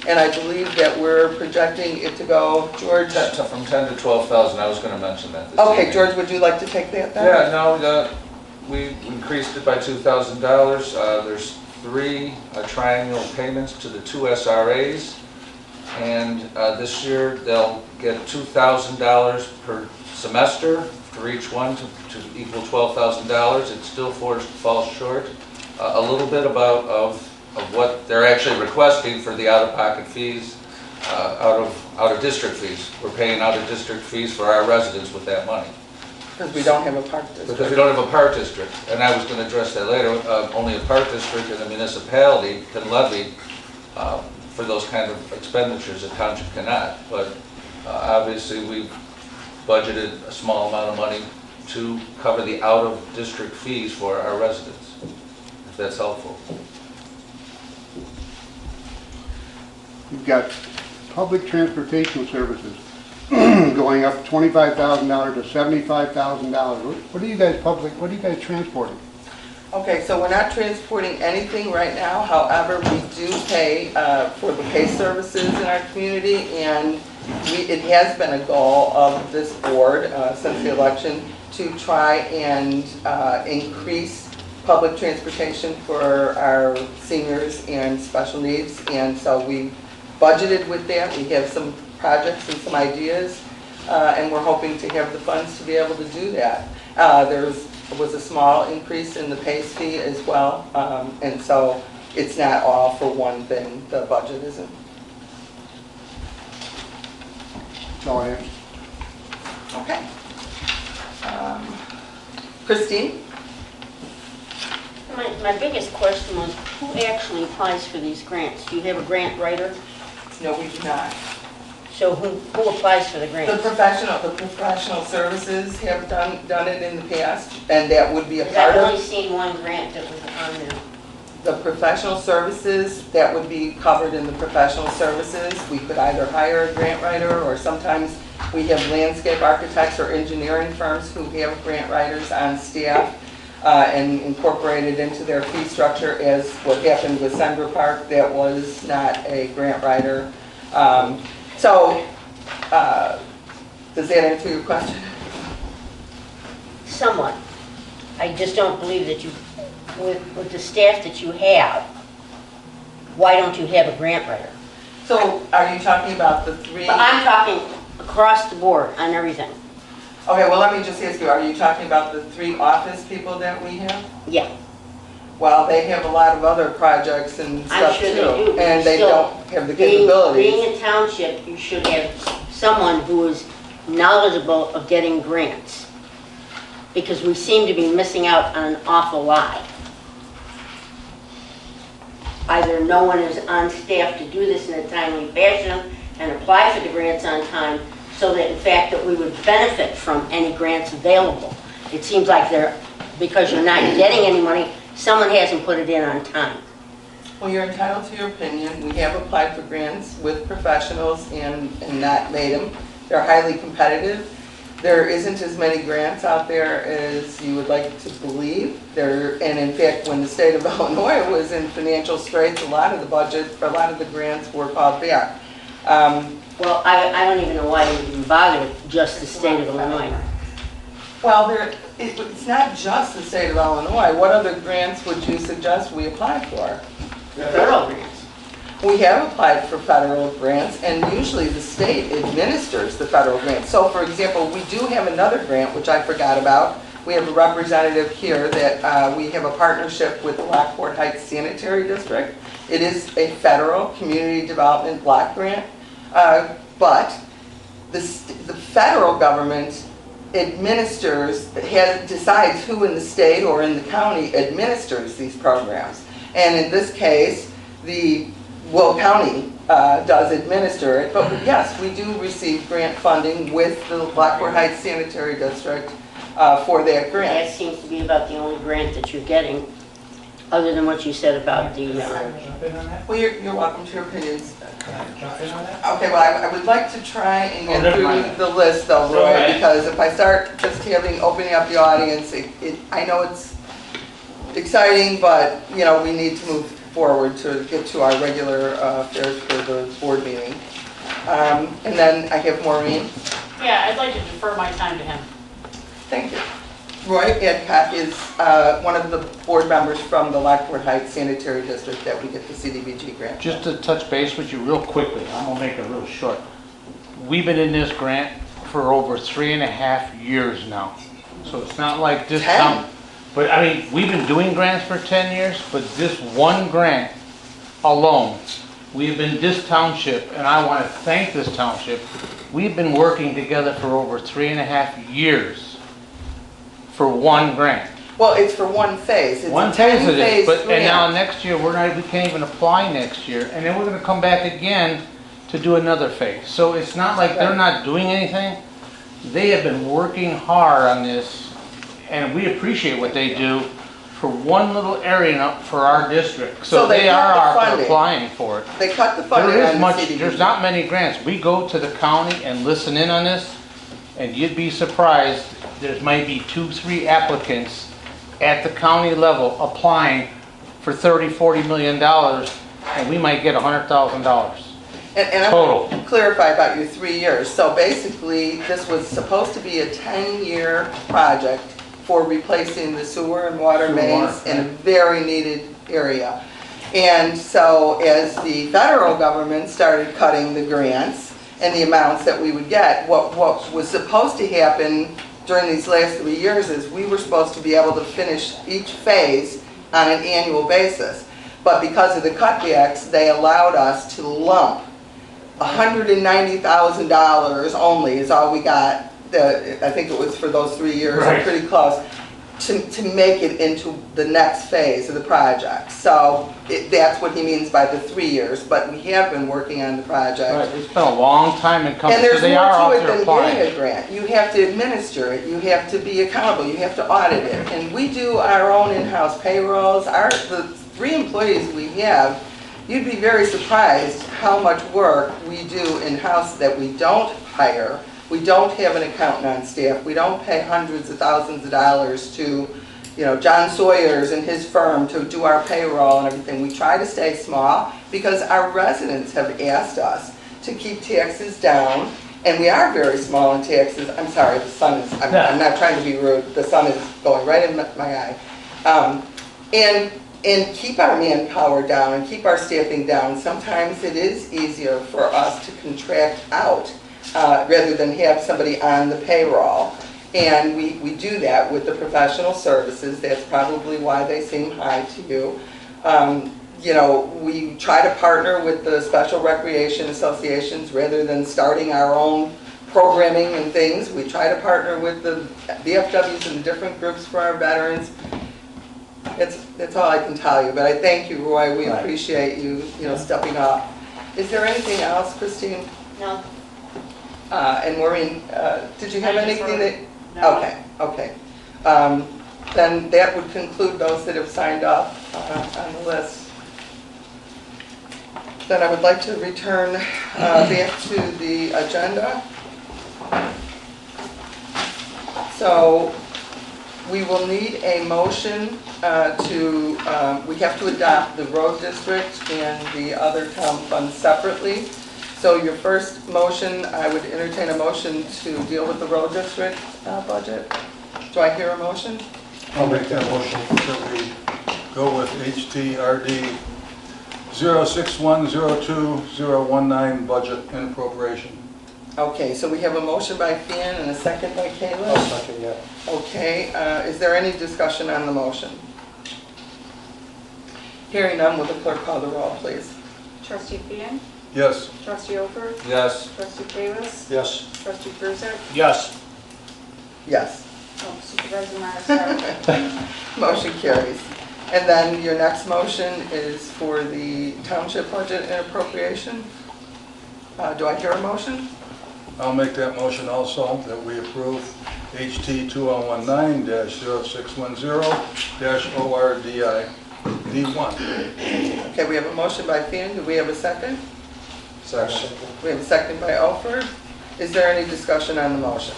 And I believe that we're projecting it to go, George? From 10 to 12,000, I was going to mention that this Okay, evening. George, would you like to take that then? Yeah, no, we increased it by $2,000. There's 3 triennial payments to the 2 SRAs. And this year, they'll get $2,000 per semester for each one to equal $12,000. It still falls short a little bit of what they're actually requesting for the out-of-pocket fees, out-of-district fees. We're paying out-of-district fees for our residents with that money. Because we don't have a park district. Because we don't have a park district, and I was going to address that later. Only a park district and a municipality can levy for those kind of expenditures. A township cannot. But obviously, we've budgeted a small amount of money to cover the out-of-district fees for our residents, if that's helpful. You've got public transportation services going up $25,000 to $75,000. What are you guys transporting? Okay, so we're not transporting anything right now. However, we do pay for the pay services in our community, and it has been a goal of this board since the election to try and increase public transportation for our seniors and special needs, and so we budgeted with that. We have some projects and some ideas, and we're hoping to have the funds to be able to do that. There was a small increase in the PACE fee as well, and so it's not all for one thing. The budget isn't. That's all I have. Okay. Christine? My biggest question was, who actually applies for these grants? Do you have a grant writer? No, we do not. So who applies for the The grants? professional services have done it in the past, and that would be a Because part I've of only seen one grant that was on there. the professional services. That would be covered in the professional services. We could either hire a grant writer, or sometimes we have landscape architects or engineering firms who have grant writers on staff and incorporate it into their fee structure, as what happened with Sandra Park. That was not a grant writer. Does that answer your question? Somewhat. I just don't believe that you, with the staff that you have, why don't you have a grant writer? So are you talking about the 3? But I'm talking across the board on everything. Okay, well, let me just ask you, are you talking about the 3 office people that we have? Yeah. Well, they have a lot of other projects and stuff too. I'm sure they do. but And they still, don't have the capabilities. Being a township, you should have someone who is knowledgeable of getting grants. Because we seem to be missing out on an awful lot. Either no one is on staff to do this in a timely fashion and apply for the grants on time, so that in fact that we would benefit from any grants available. It seems like because you're not getting any money, someone hasn't put it in on time. Well, you're entitled to your opinion. We have applied for grants with professionals and not made them. They're highly competitive. There isn't as many grants out there as you would like to believe. And in fact, when the state of Illinois was in financial straits, a lot of the budget for a lot of the grants were called back. Well, I don't even know why you even bother with just the state of Illinois. Well, it's not just the state of Illinois. What other grants would you suggest we apply for? Federal grants. We have applied for federal grants, and usually the state administers the federal grants. So, for example, we do have another grant, which I forgot about. We have a representative here that we have a partnership with the Lockport Heights Sanitary District. It is a federal community development block grant, but the federal government decides who in the state or in the county administers these programs. And in this case, the Will County does administer it, but yes, we do receive grant funding with the Lockport Heights Sanitary District for that grant. That seems to be about the only grant that you're getting, other than what you said about the, Well, you're welcome to your opinions. Okay, well, I would like to try and get through the list though, Roy, because if I start just opening up the audience, I know it's exciting, but, you know, we need to move forward to get to our regular affairs for the board meeting. And then I have Maureen. Yeah, I'd like to defer my time to him. Thank you. Roy Adcock is one of the board members from the Lockport Heights Sanitary District that we get the CDBG grant. Just to touch base with you real quickly, I'm gonna make it real short. We've been in this grant for over 3.5 years now. So it's not like this 10? town, but I mean, we've been doing grants for 10 years, but this one grant alone, we've been this township, and I wanna thank this township, we've been working together for over 3.5 years for one grant. Well, it's for one phase. It's One a phase it 10-phase is, but, and now grant. next year, we can't even apply next year, and then we're gonna come back again to do another phase. So it's not like they're not doing anything. They have been working hard on this, and we appreciate what they do for one little area for our district. So So they they cut are the out there funding. applying for it. They cut the funding There on is the much, CDBG. there's not many grants. We go to the county and listen in on this, and you'd be surprised, there's might be 2-3 applicants at the county level applying for $30-40 million, and we might get $100,000. And I Total. want to clarify about your 3 years. So basically, this was supposed to be a 10-year project for replacing the sewer and water Sewer, mains water, in a very needed area. And so as the federal government started cutting the grants and the amounts that we would get, what was supposed to happen during these last 3 years is we were supposed to be able to finish each phase on an annual basis. But because of the cutbacks, they allowed us to lump $190,000 only is all we got. I think it was for those 3 years, Right. pretty close, to make it into the next phase of the project. So that's what he means by the 3 years, but we have been working on the project. Right, it's been a long time in coming, And so there's they more are out to it there than applying. getting a grant. You have to administer it, you have to be accountable, you have to audit it. And we do our own in-house payrolls. The 3 employees we have, you'd be very surprised how much work we do in-house that we don't hire. We don't have an accountant on staff. We don't pay hundreds of thousands of dollars to, you know, John Sawyer's and his firm to do our payroll and everything. We try to stay small because our residents have asked us to keep taxes down, and we are very small in taxes. I'm sorry, the sun is, I'm not trying to be rude, the sun is going right in my eye. And keep our manpower down and keep our staffing down. Sometimes it is easier for us to contract out rather than have somebody on the payroll. And we do that with the professional services. That's probably why they seem high to you. You know, we try to partner with the special recreation associations rather than starting our own programming and things. We try to partner with the VFWs and the different groups for our veterans. That's all I can tell you, but I thank you, Roy. We appreciate you, stepping up. Is there anything else, Christine? no, And Maureen, did you have I just anything wrote- that? No. Okay. Then that would conclude those that have signed up on the list. Then I would like to return back to the agenda. So we will need a motion we have to adopt the road district and the other town funds separately. So your first motion, I would entertain a motion to deal with the road district budget. Do I hear a motion? I'll make that motion that we go with HTRD 06102019 budget and appropriation. Okay, so we have a motion by Finn and a second by I'll Kayla. second that. Okay, is there any discussion on the motion? Hearing none, will the clerk call the roll, please? Trustee Fian, Yes. Trustee Oker? Yes. Trustee Davis? Yes. Trustee Bruzak? Yes. Yes. Oh, Supervisor Myers, sorry. Motion carries. And then your next motion is for the township budget and appropriation. Do I hear a motion? I'll make that motion also, that we approve HT 2019-0610-ORDI D1. Okay, we have a motion by Fian. Do we have a second? Second. We have a second by Alford. Is there any discussion on the motion?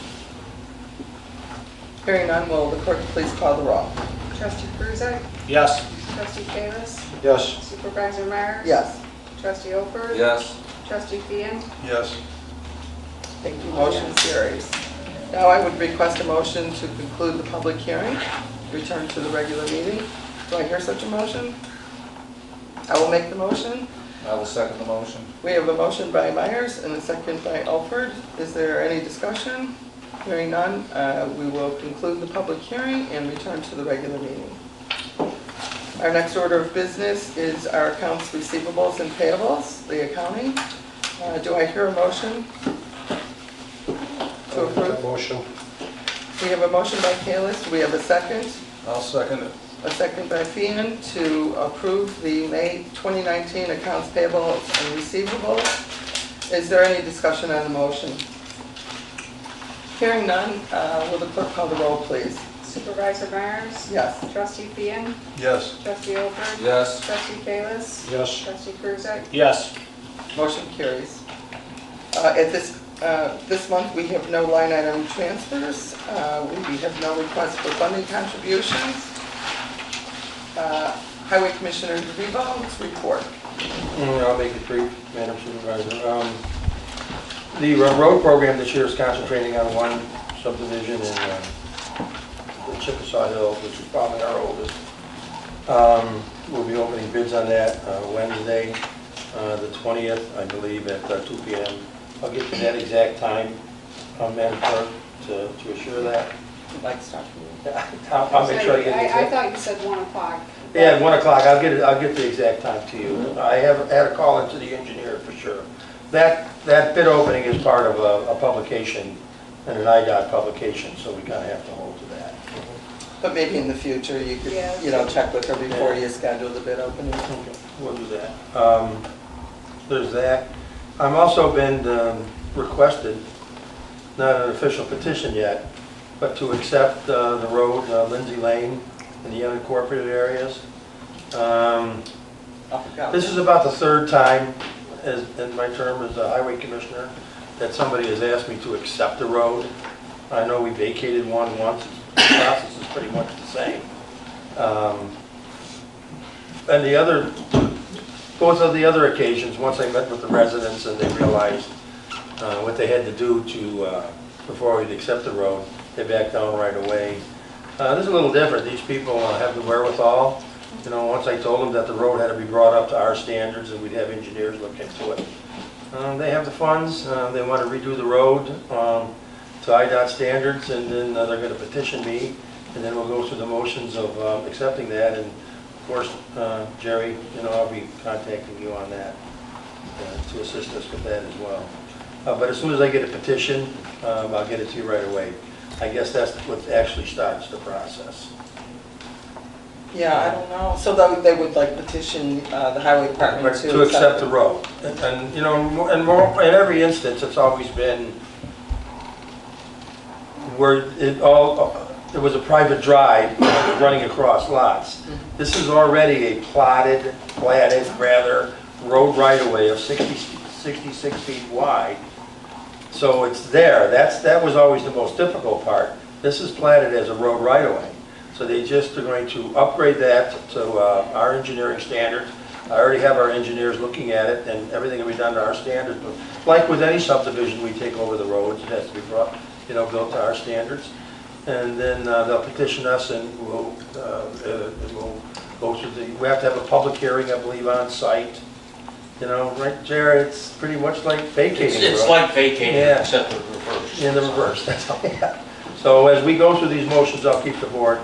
Hearing none, will the clerk please call the roll? Trustee Bruzak? Yes. Trustee Davis? Yes. Supervisor Myers? Yes. Trustee Oker? Yes. Trustee Fian? Yes. Thank you. Motion carries. Now I would request a motion to conclude the public hearing, return to the regular meeting. Do I hear such a motion? I will make the motion. I will second the motion. We have a motion by Myers and a second by Alford. Is there any discussion? Hearing none, we will conclude the public hearing and return to the regular meeting. Our next order of business is our accounts receivables and payables, the accounting. Do I hear a motion to approve? Motion. We have a motion by Kalis. Do we have a second? I'll second it. A second by Fian to approve the May 2019 accounts payable and receivables. Is there any discussion on the motion? Hearing none, will the clerk call the roll, please? Supervisor Myers? Yes. Trustee Fian? Yes. Trustee Oker? Yes. Trustee Kalis? Yes. Trustee Bruzak? Yes. Motion carries. At this month, we have no line item transfers. We have no request for funding contributions. Highway Commissioner DeVivo's report. I'll make it brief, Madam Supervisor. The road program this year is concentrating on one subdivision in the Chickasaw Hills, which is probably our oldest. We'll be opening bids on that Wednesday, the 20th, I believe, at 2 p.m. I'll get you that exact time, Madam Clerk, to assure that. I'd like to talk to you. I'll make sure I get the I exact. thought you said 1 o'clock. Yeah, at 1 o'clock, I'll get the exact time to you. I have had a call into the engineer for sure. That bid opening is part of a publication, and an IDOT publication, so we kind of have to hold to that. But maybe in the future, you could, Yeah. check with her before you schedule the bid opening. Okay, we'll do that. There's that. I've also been requested, not an official petition yet, but to accept the road, Lindsay Lane, and the unincorporated areas. This is about the third time in my term as a highway commissioner that somebody has asked me to accept a road. I know we vacated one once. The process is pretty much the same. And both of the other occasions, once I met with the residents and they realized what they had to do before we'd accept the road, they backed down right away. This is a little different. These people have the wherewithal. Once I told them that the road had to be brought up to our standards and we'd have engineers look into it. They have the funds. They want to redo the road to IDOT standards, and then they're going to petition me, and then we'll go through the motions of accepting that. And of course, Jerry, I'll be contacting you on that to assist us with that as well. But as soon as I get a petition, I'll get it to you right away. I guess that's what actually starts the process. Yeah, I don't know. So they would petition the highway department To accept the road. And in every instance, it's always been where it was a private drive running across lots. This is already a platted road right-of-way of 66 feet wide. So it's there. That was always the most difficult part. This is platted as a road right-of-way. So they just are going to upgrade that to our engineering standards. I already have our engineers looking at it, and everything will be done to our standards. But like with any subdivision we take over the roads, it has to be brought, built to our standards. And then they'll petition us, and we'll go through we have to have a public hearing, I believe, on site. Right, Jared, it's pretty much like vacating. It's like vacating, Yeah. except the reverse. In the reverse, that's all. Yeah. So as we go through these motions, I'll keep the board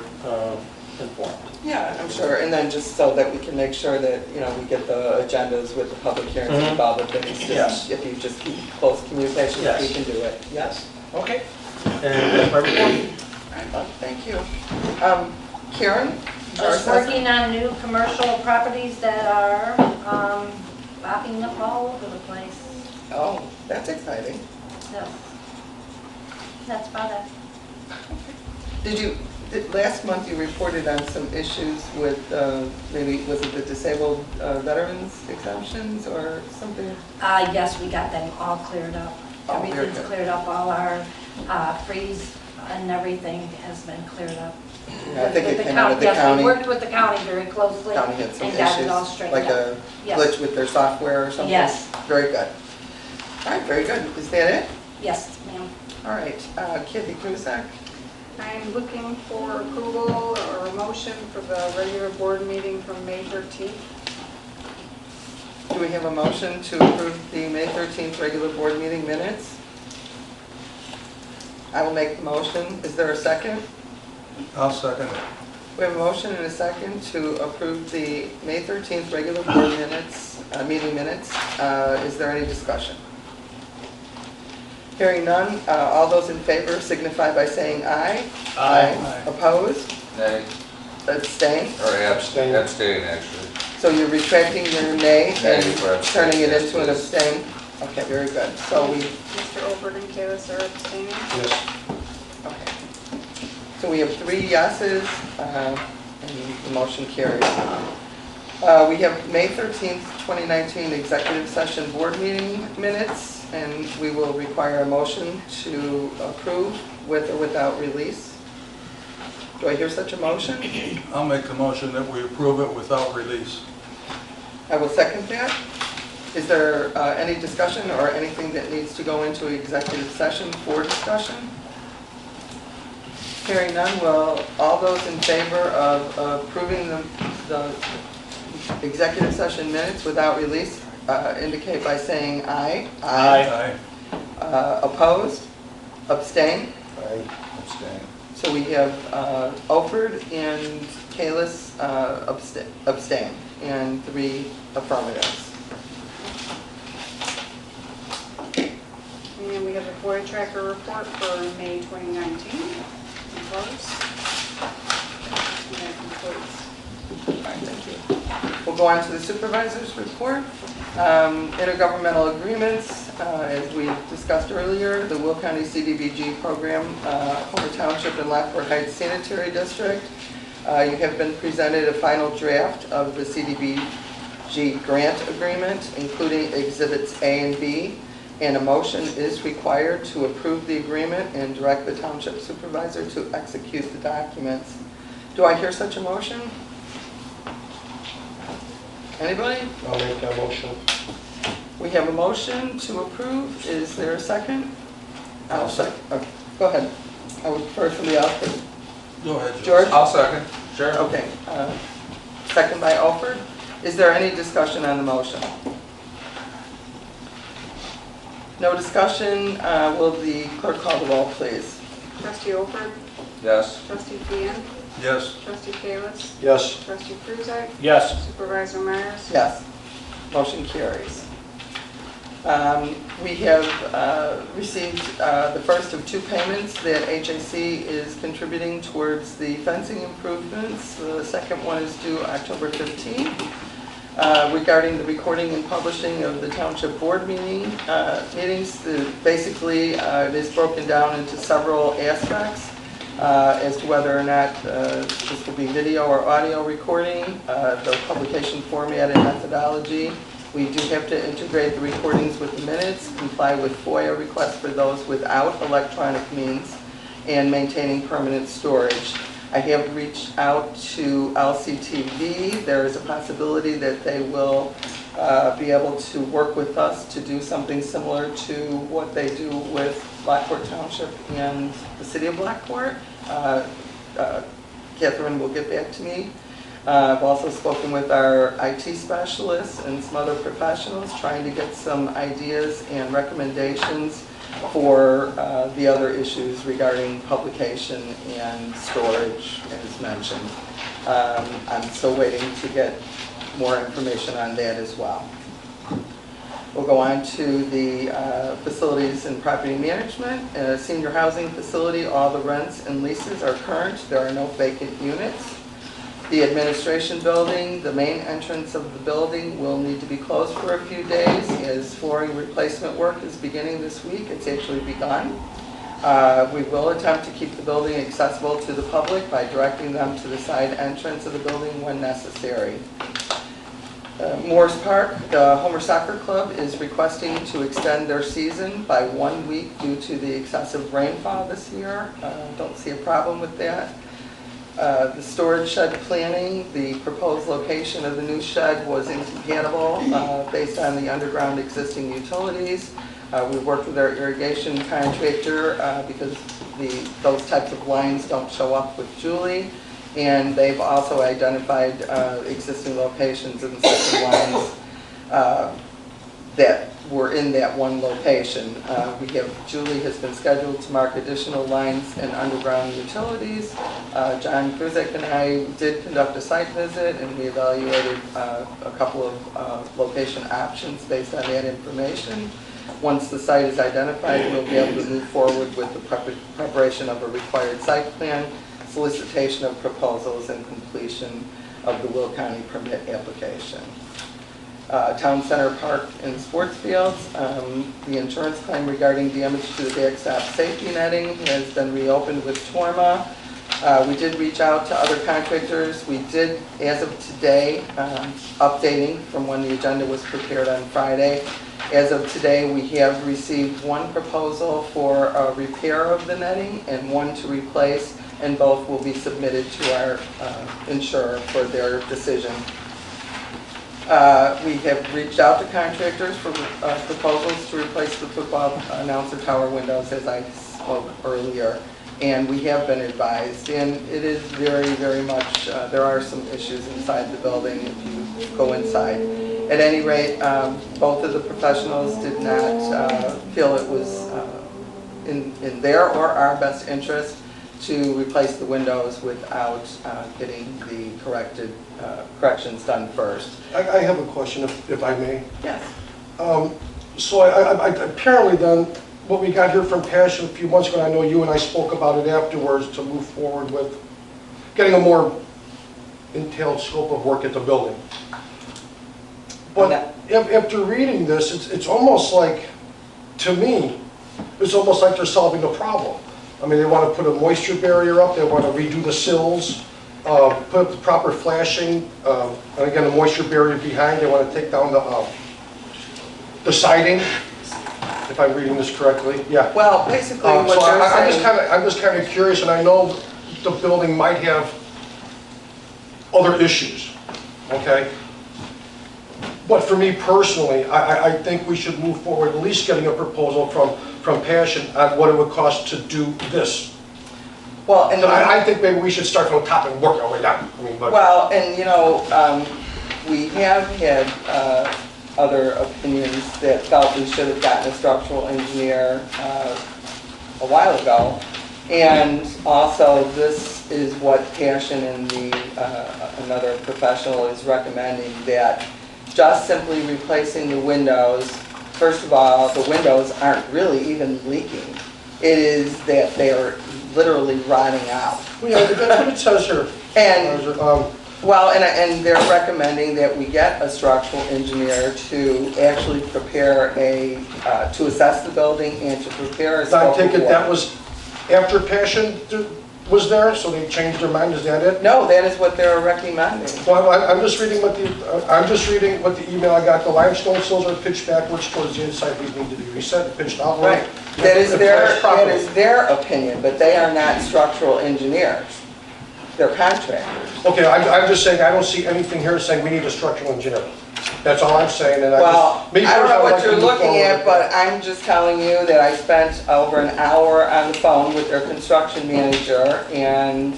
informed. Yeah, I'm sure, and then just so that we can make sure that, you know, we get the agendas with the public hearings Mhm. and all the things. Just Yes. If you just keep close communication, Yes. we can do it. Yes. Okay. And that's my report. All right, well, thank you. Karen? our Just assessor? working on new commercial properties that are popping up all over the place. Oh, that's exciting. So, that's about it. Last month you reported on some issues with, maybe, was it the disabled veterans exemptions or something? Yes, we got them all cleared up. Oh, very Everything's good. cleared up, all our freeze and everything has been cleared up. Yeah, I think With it the came out of the Yes, we county. worked with the county very closely County had some and got it all issues, straightened like out. a Yes. glitch with their software or something? Yes. Very good. All right, very good. Is that it? Yes, ma'am. All right, Kathy Kruzak? I'm looking for approval or a motion for the regular board meeting from May 13th. Do we have a motion to approve the May 13th regular board meeting minutes? I will make the motion. Is there a second? I'll second it. We have a motion and a second to approve the May 13th regular board minutes, meeting minutes. Is there any discussion? Hearing none, all those in favor signify by saying aye. Aye. Opposed? Nay, Abstain? or abstain, actually. So you're retracting your nay and Nay for abstain, turning it yes, into an please. abstain? Okay, very good. So we, Mr. Olbert and Kalis are abstaining. Yes. okay. So we have 3 yeses, and the motion carries. We have May 13th, 2019 executive session board meeting minutes, and we will require a motion to approve with or without release. Do I hear such a motion? I'll make the motion that we approve it without release. I will second that. Is there any discussion or anything that needs to go into executive session for discussion? Hearing none, will all those in favor of approving the executive session minutes without release indicate by saying aye? Aye. Opposed? Abstain? Aye. Abstain. So we have Offered and Kalis abstain, and 3 affirmatives. And we have the FOIA tracker report for May 2019. Close. And that concludes. All right, thank you. We'll go on to the supervisor's report. Intergovernmental agreements, as we discussed earlier, the Will County CDBG program, Homer Township and Lockport Heights Sanitary District. You have been presented a final draft of the CDBG grant agreement, including exhibits A and B, and a motion is required to approve the agreement and direct the township supervisor to execute the documents. Do I hear such a motion? Anybody? I'll make that motion. We have a motion to approve. Is there a second? I'll second. Go ahead. I would prefer somebody else, but Go ahead, George? I'll second. Sure. Okay. Second by Alford. Is there any discussion on the motion? No discussion. Will the clerk call the roll, please? Trustee Olbert, Yes. trustee Fian, Yes. trustee Kalis, Yes. trustee Kruzak, Yes. supervisor Myers. Yes. Motion carries. We have received the first of 2 payments that HAC is contributing towards the fencing improvements. The second one is due October 15th. Regarding the recording and publishing of the township board meetings, basically it is broken down into several aspects as to whether or not this will be video or audio recording, the publication format and methodology. We do have to integrate the recordings with the minutes, comply with FOIA requests for those without electronic means, and maintaining permanent storage. I have reached out to LCTV. There is a possibility that they will be able to work with us to do something similar to what they do with Blackport Township and the city of Blackport. Catherine will get back to me. I've also spoken with our IT specialists and some other professionals trying to get some ideas and recommendations for the other issues regarding publication and storage, as mentioned. I'm still waiting to get more information on that as well. We'll go on to the facilities and property management. Senior housing facility, all the rents and leases are current. There are no vacant units. The administration building, the main entrance of the building will need to be closed for a few days as flooring replacement work is beginning this week. It's actually begun. We will attempt to keep the building accessible to the public by directing them to the side entrance of the building when necessary. Morris Park, the Homer Soccer Club is requesting to extend their season by 1 week due to the excessive rainfall this year. Don't see a problem with that. The storage shed planning, the proposed location of the new shed was incompatible based on the underground existing utilities. We worked with our irrigation contractor because those types of lines don't show up with Julie. And they've also identified existing locations and certain lines that were in that one location. Julie has been scheduled to mark additional lines and underground utilities. John Kruzek and I did conduct a site visit and we evaluated a couple of location options based on that information. Once the site is identified, we'll be able to move forward with the preparation of a required site plan, solicitation of proposals, and completion of the Will County permit application. Town Center Park and Sports Fields, the insurance claim regarding damage to the backstop safety netting has been reopened with Torma. We did reach out to other contractors. We did, as of today, updating from when the agenda was prepared on Friday. As of today, we have received one proposal for a repair of the netting and one to replace, and both will be submitted to our insurer for their decision. We have reached out to contractors for proposals to replace the football announcer tower windows, as I spoke earlier, and we have been advised. And it is very, very much, there are some issues inside the building if you go inside. At any rate, both of the professionals did not feel it was in their or our best interest to replace the windows without getting the corrections done first. I have a question, if I may. Yes. So I apparently then, what we got here from Passion a few months ago, and I know you and I spoke about it afterwards, to move forward with getting a more entailed scope of work at the building. But after reading this, it's almost like, to me, it's almost like they're solving a problem. I mean, they want to put a moisture barrier up, they want to redo the sills, put up the proper flashing, and again, the moisture barrier behind, they want to take down the siding, if I'm reading this correctly. Yeah. Well, basically what so they're saying... I'm just kind of curious, and I know the building might have other issues, okay? But for me personally, I think we should move forward, at least getting a proposal from Passion on what it would cost to do this. Well, and I think maybe we should start from the top and work our way down. I mean, well, and you know, we have had other opinions that felt we should have gotten a structural engineer a while ago. And also, this is what Passion and another professional is recommending, that just simply replacing the windows, first of all, the windows aren't really even leaking. It is that they are literally rotting out. Well, yeah, that's what it says here. And, well, and they're recommending that we get a structural engineer to actually prepare to assess the building and to prepare a scope of work. I take it that was after Passion was there, so they changed their mind, is that it? No, that is what they're recommending. Well, I'm just reading what the email I got. The limestone sills are pitched backwards towards the inside. These need to be reset and pitched outward. Right. That is their opinion, but they are not structural engineers. They're contractors. Okay, I'm just saying I don't see anything here saying we need a structural engineer. That's all I'm saying. And well, I don't know what you're looking at, but I'm just telling you that I spent over an hour on the phone with their construction manager, and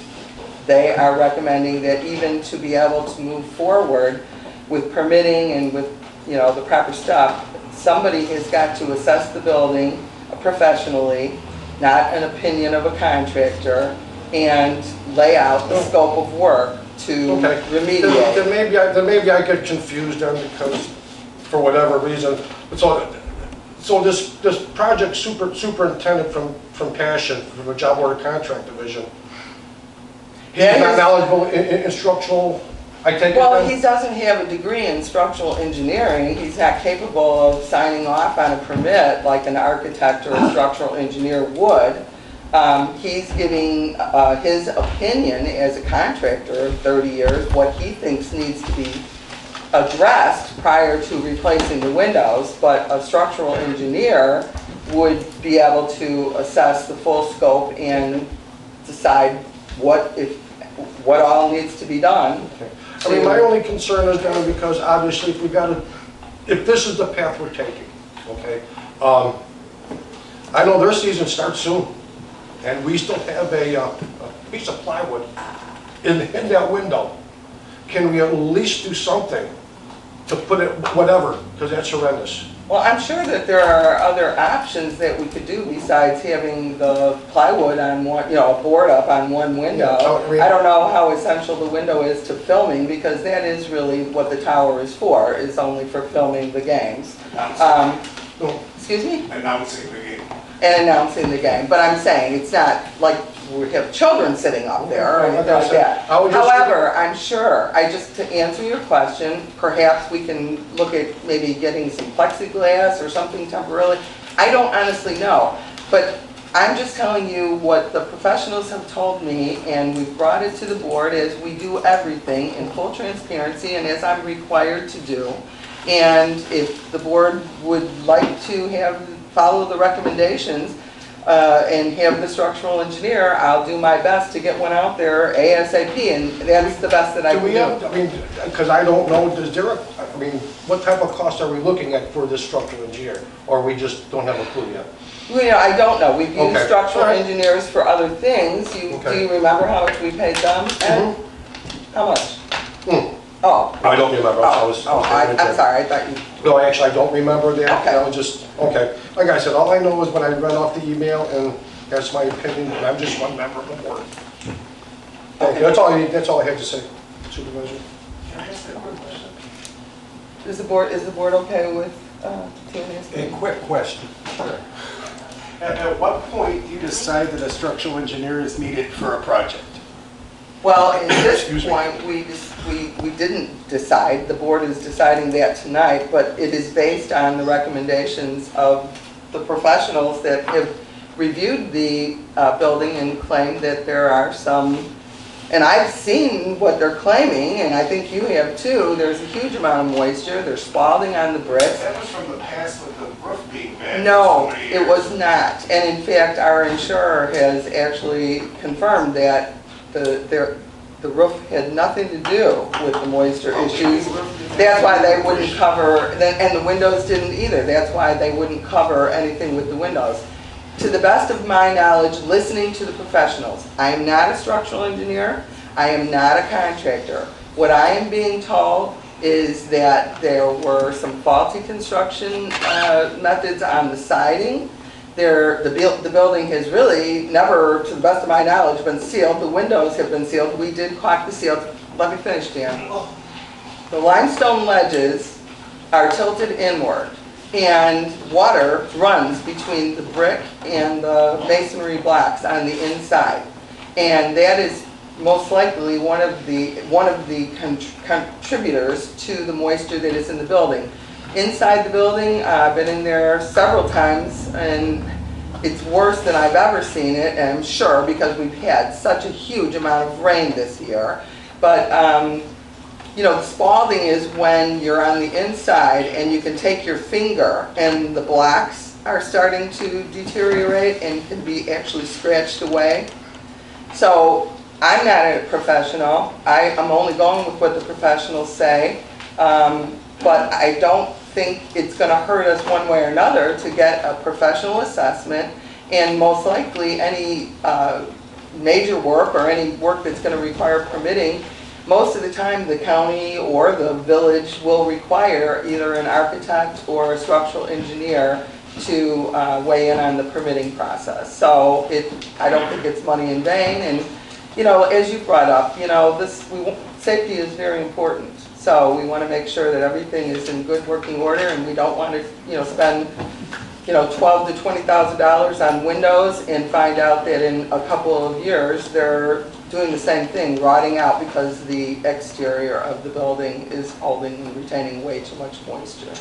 they are recommending that even to be able to move forward with permitting and with, you know, the proper stuff, somebody has got to assess the building, professionally, not an opinion of a contractor, and lay out the scope of work to Okay. remediate. Then maybe I get confused then because, for whatever reason, so this project superintendent from Passion, from the Job Order Contract Division, he's not knowledgeable in structural, I take it Well, then? he doesn't have a degree in structural engineering. He's not capable of signing off on a permit like an architect or a structural engineer would. He's giving his opinion as a contractor of 30 years, what he thinks needs to be addressed prior to replacing the windows, but a structural engineer would be able to assess the full scope and decide what all needs to be done. I mean, my only concern is then because obviously if this is the path we're taking, okay? I know their season starts soon, and we still have a piece of plywood in that window. Can we at least do something to put it, whatever, because that's horrendous. Well, I'm sure that there are other options that we could do besides having the plywood on one, a board up on one window. I don't know how essential the window is to filming, because that is really what the tower is for, is only for filming the games. Excuse me? Announcing the game. And announcing the game. But I'm saying, it's not like we have children sitting up there or anything like that. However, I'm sure, to answer your question, perhaps we can look at maybe getting some plexiglass or something temporarily. I don't honestly know, but I'm just telling you what the professionals have told me, and we've brought it to the board as we do everything in full transparency and as I'm required to do. And if the board would like to follow the recommendations, and have the structural engineer, I'll do my best to get one out there ASAP, and that's the best that I can do. Because I don't know, what type of costs are we looking at for this structural engineer? Or we just don't have a clue yet? I don't know. We've used structural engineers for other things. Do you remember how much we paid them? And how much? Oh. I don't remember. I'm sorry, I thought you... No, actually, I don't remember that. Okay. I was just, Like I said, all I know is when I read off the email, and that's my opinion, and I'm just one member of the board. Okay, that's all I have to say, Supervisor. Is the board okay with A quick question. At what point do you decide that a structural engineer is needed for a project? Well, at this point, we didn't decide. The board is deciding that tonight, but it is based on the recommendations of the professionals that have reviewed the building and claimed that there are some, and I've seen what they're claiming, and I think you have too. There's a huge amount of moisture. There's spalding on the bricks. That was from the past with the roof being bad. No, it was not. And in fact, our insurer has actually confirmed that the roof had nothing to do with the moisture issues. That's why they wouldn't cover, and the windows didn't either. That's why they wouldn't cover anything with the windows. To the best of my knowledge, listening to the professionals, I am not a structural engineer. I am not a contractor. What I am being told is that there were some faulty construction methods on the siding. The building has really never, to the best of my knowledge, been sealed. The windows have been sealed. We did caulk the seals. Let me finish, Dan. The limestone ledges are tilted inward, and water runs between the brick and the masonry blocks on the inside. And that is most likely one of the contributors to the moisture that is in the building. Inside the building, I've been in there several times, and it's worse than I've ever seen it, and I'm sure because we've had such a huge amount of rain this year. But, the spalding is when you're on the inside and you can take your finger and the blocks are starting to deteriorate and can be actually scratched away. So I'm not a professional. I'm only going with what the professionals say. But I don't think it's going to hurt us one way or another to get a professional assessment, and most likely any major work or any work that's going to require permitting, most of the time the county or the village will require either an architect or a structural engineer to weigh in on the permitting process. So I don't think it's money in vain, and, you know, as you brought up, you know, safety is very important. So we want to make sure that everything is in good working order, and we don't want to, you know, spend, you know, $12,000 to $20,000 on windows and find out that in a couple of years they're doing the same thing, rotting out because the exterior of the building is holding and retaining way too much moisture.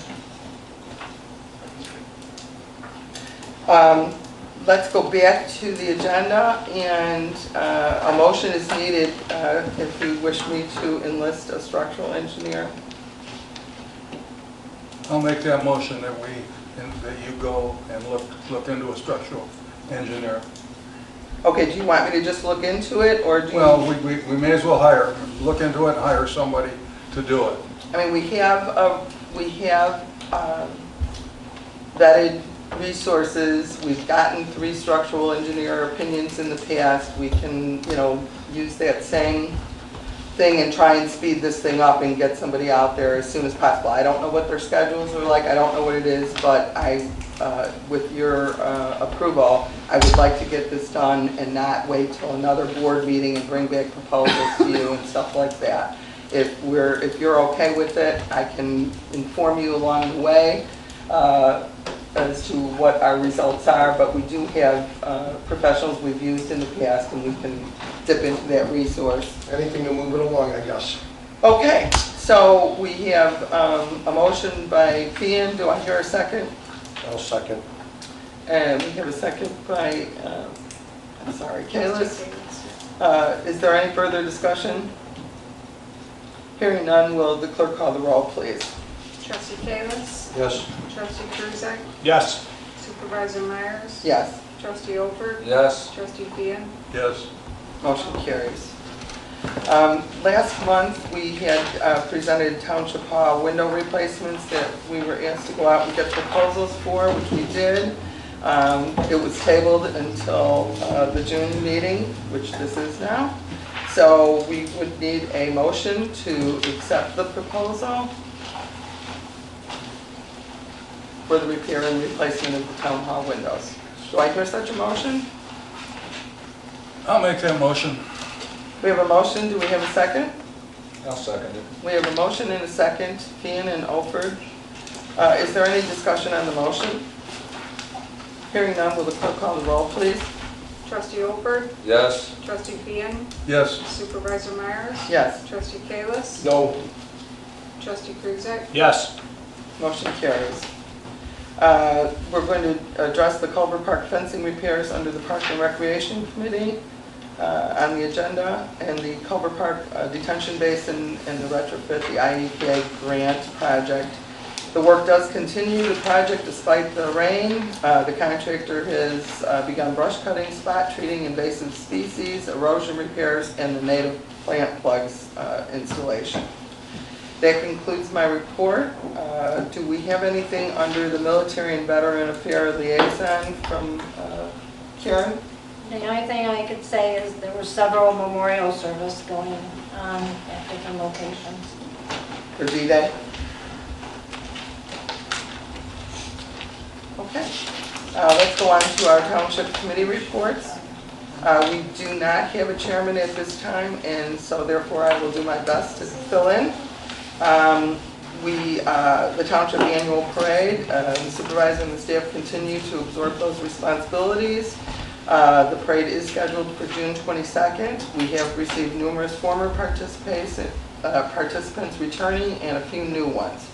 Let's go back to the agenda, and a motion is needed if you wish me to enlist a structural engineer. I'll make that motion that that you go and look into a structural engineer. Okay, do you want me to just look into it, or do you? Well, we may as well look into it and hire somebody to do it. I mean, we have vetted resources. We've gotten 3 structural engineer opinions in the past. We can, you know, use that same thing and try and speed this thing up and get somebody out there as soon as possible. I don't know what their schedules are like. I don't know what it is, but with your approval, I would like to get this done and not wait till another board meeting and bring back proposals to you and stuff like that. If you're okay with it, I can inform you along the way as to what our results are, but we do have professionals we've used in the past, and we can dip into that resource. Anything to move it along, I guess. Okay, so we have a motion by Fian. Do I hear a second? I'll second. And we have a second by, I'm sorry, Kalis. Is there any further discussion? Hearing none, will the clerk call the roll, please? Trustee Kalis? Yes. Trustee Kruzak? Yes. Supervisor Myers? Yes. Trustee Olford? Yes. Trustee Fian? Yes. Motion carries. Last month, we had presented Township Hall window replacements that we were asked to go out and get proposals for, which we did. It was tabled until the June meeting, which this is now. So we would need a motion to accept the proposal for the repair and replacement of the town hall windows. Do I hear such a motion? I'll make that motion. We have a motion. Do we have a second? I'll second it. We have a motion and a second, Fian and Olford. Is there any discussion on the motion? Hearing none, will the clerk call the roll, please? Trustee Olford? Yes. Trustee Fian? Yes. Supervisor Myers? Yes. Trustee Kalis? No. Trustee Kruzak? Yes. Motion carries. We're going to address the Culver Park fencing repairs under the Park and Recreation Committee on the agenda, and the Culver Park detention basin and the retrofit, the IEPA grant project. The work does continue, the project, despite the rain. The contractor has begun brush cutting, spot treating invasive species, erosion repairs, and the native plant plugs installation. That concludes my report. Do we have anything under the Military and Veteran Affairs Liaison from Karen? The only thing I could say is there were several memorial service going on at different locations. For D-Day? Okay. Let's go on to our Township Committee reports. We do not have a chairman at this time, and so therefore I will do my best to fill in. The Township Annual Parade, the supervisor and the staff continue to absorb those responsibilities. The parade is scheduled for June 22nd. We have received numerous former participants returning and a few new ones.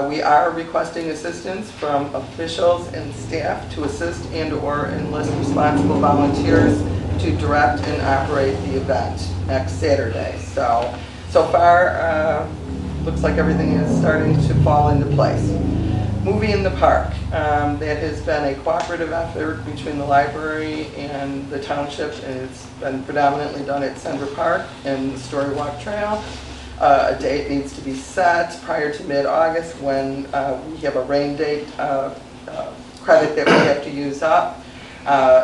We are requesting assistance from officials and staff to assist and/or enlist responsible volunteers to direct and operate the event next Saturday. So far, looks like everything is starting to fall into place. Movie in the Park. That has been a cooperative effort between the library and the township, and it's been predominantly done at Center Park and the Story Walk Trail. A date needs to be set prior to mid-August when we have a rain date credit that we have to use up.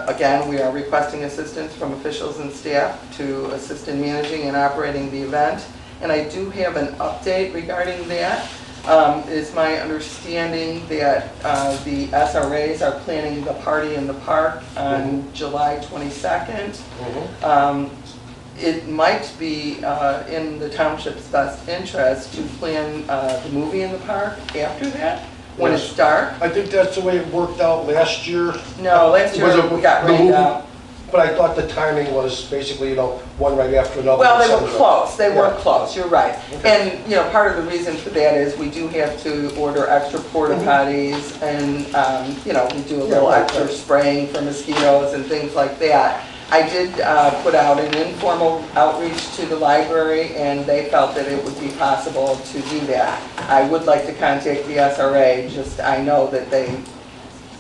Again, we are requesting assistance from officials and staff to assist in managing and operating the event. And I do have an update regarding that. It's my understanding that the SRAs are planning the party in the park on July 22nd. It might be in the township's best interest to plan the movie in the park after that, when it's dark. I think that's the way it worked out last year. No, last year we got rained out. But I thought the timing was basically, you know, one right after another. Well, they were close, they were close, you're right. And, you know, part of the reason for that is we do have to order extra porta potties and, you know, we do a little extra spraying for mosquitoes and things like that. I did put out an informal outreach to the library, and they felt that it would be possible to do that. I would like to contact the SRA, just I know that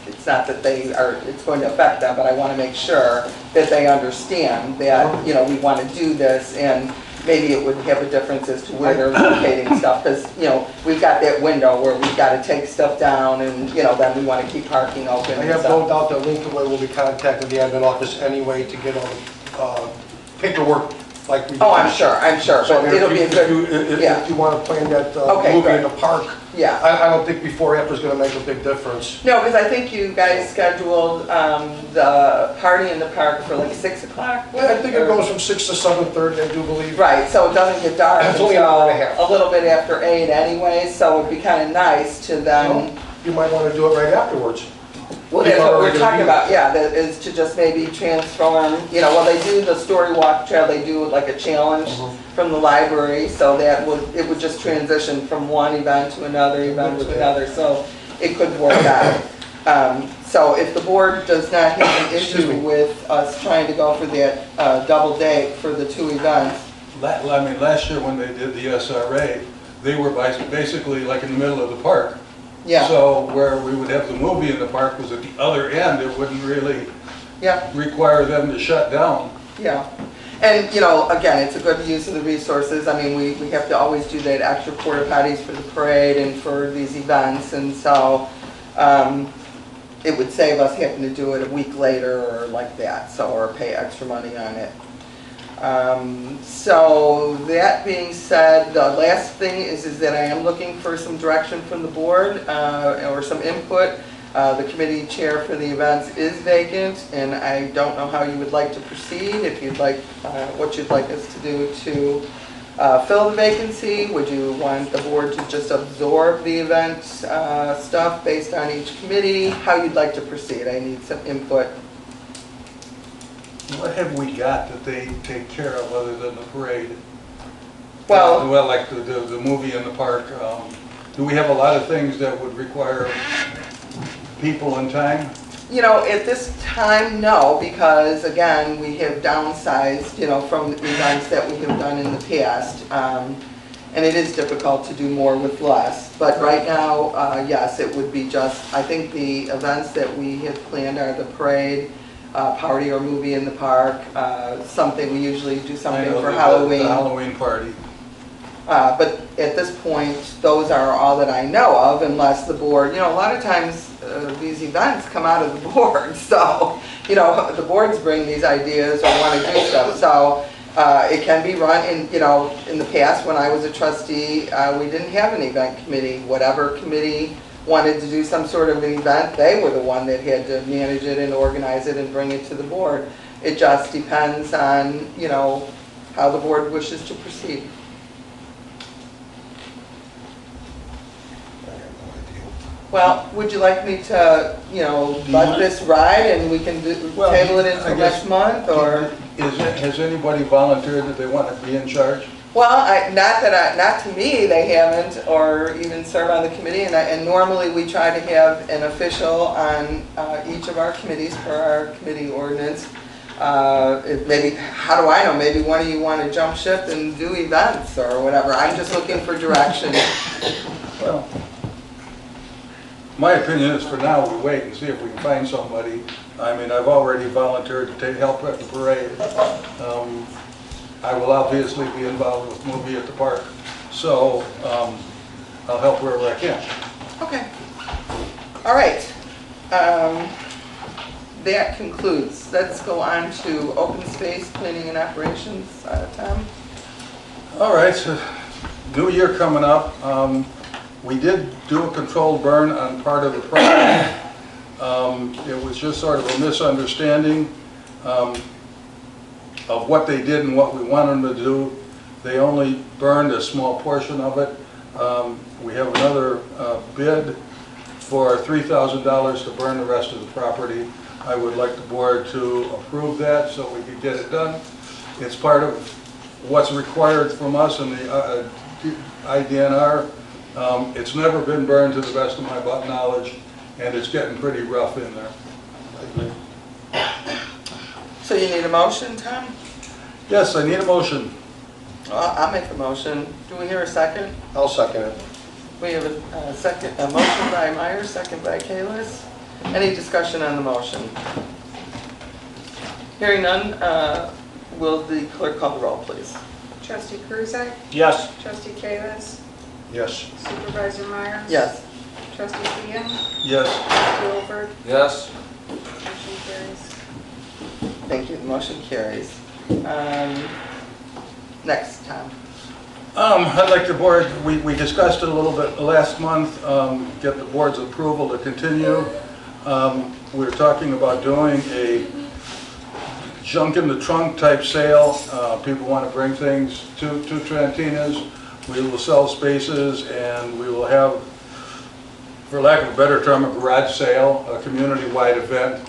it's not that it's going to affect them, but I want to make sure that they understand that, you know, we want to do this, and maybe it would have a difference as to where they're locating stuff, because, you know, we've got that window where we've got to take stuff down, and, you know, then we want to keep parking open. I have no doubt that Lincoln will be contacting the admin office anyway to get all the paperwork like we did. Oh, I'm sure, but it'll be a good, If you want to plan that movie in the park, I don't think before or after is going to make a big difference. No, because I think you guys scheduled the party in the park for like 6 o'clock? Yeah, I think it goes from 6 to 7:30, I do believe. Right, so it doesn't get dark It's until only an hour and a half. a little bit after 8 anyway, so it'd be kind of nice to then... You might want to do it right afterwards. Well, that's what we're talking about, yeah, that is to just maybe transform, you know, well, they do the story walk trail, they do like a challenge from the library, so that it would just transition from one event to another event to another, so it could work out. So if the board does not have an issue with us trying to go for that double date for the 2 events. I mean, last year when they did the SRA, they were basically like in the middle of the park. Yeah. So where we would have the movie in the park was at the other end. It wouldn't really require them to shut down. Yeah. And, you know, again, it's a good use of the resources. I mean, we have to always do that extra porta potties for the parade and for these events. And so it would save us having to do it a week later or like that, so, or pay extra money on it. So that being said, the last thing is that I am looking for some direction from the board or some input. The committee chair for the events is vacant, and I don't know how you would like to proceed. If you'd like, what you'd like us to do to fill the vacancy. Would you want the board to just absorb the event stuff based on each committee? How you'd like to proceed? I need some input. What have we got that they take care of other than the parade? Well, like the movie in the park. Do we have a lot of things that would require people and time? You know, at this time, no, because again, we have downsized, you know, from the events that we have done in the past. And it is difficult to do more with less. But right now, yes, it would be just, I think the events that we have planned are the parade, party or movie in the park, something, we usually do something for Halloween. The Halloween party. But at this point, those are all that I know of, unless the board, you know, a lot of times these events come out of the board. So, you know, the boards bring these ideas or want to do stuff. So it can be run in, you know, in the past when I was a trustee, we didn't have an event committee. Whatever committee wanted to do some sort of an event, they were the one that had to manage it and organize it and bring it to the board. It just depends on, you know, how the board wishes to proceed. Well, would you like me to, you know, let this ride and we can table it until next month, or? Has anybody volunteered that they want to be in charge? Well, not to me, they haven't, or even serve on the committee, and normally we try to have an official on each of our committees per our committee ordinance. Maybe, how do I know, maybe one of you want to jump ship and do events or whatever. I'm just looking for direction. Well, my opinion is for now we wait and see if we can find somebody. I mean, I've already volunteered to help at the parade. I will obviously be involved with movie at the park, so I'll help wherever I can. Okay. All right. That concludes. Let's go on to open space, planning and operations. Tom? All right, so new year coming up. We did do a controlled burn on part of the property. It was just sort of a misunderstanding of what they did and what we wanted them to do. They only burned a small portion of it. We have another bid for $3,000 to burn the rest of the property. I would like the board to approve that so we could get it done. It's part of what's required from us in the IDNR. It's never been burned to the best of my knowledge, and it's getting pretty rough in there. So you need a motion, Tom? Yes, I need a motion. I'll make a motion. Do we hear a second? I'll second it. We have a motion by Myers, second by Kalis. Any discussion on the motion? Hearing none, will the clerk call the roll, please? Trustee Kruzak? Yes. Trustee Kalis? Yes. Supervisor Myers? Yes. Trustee Fian? Yes. Trustee Olford? Yes. Motion carries. Thank you, the motion carries. Next, Tom. I'd like the board, we discussed it a little bit last month, get the board's approval to continue. We're talking about doing a junk in the trunk type sale. People want to bring things to Trantina's. We will sell spaces, and we will have, for lack of a better term, a garage sale, a community-wide event.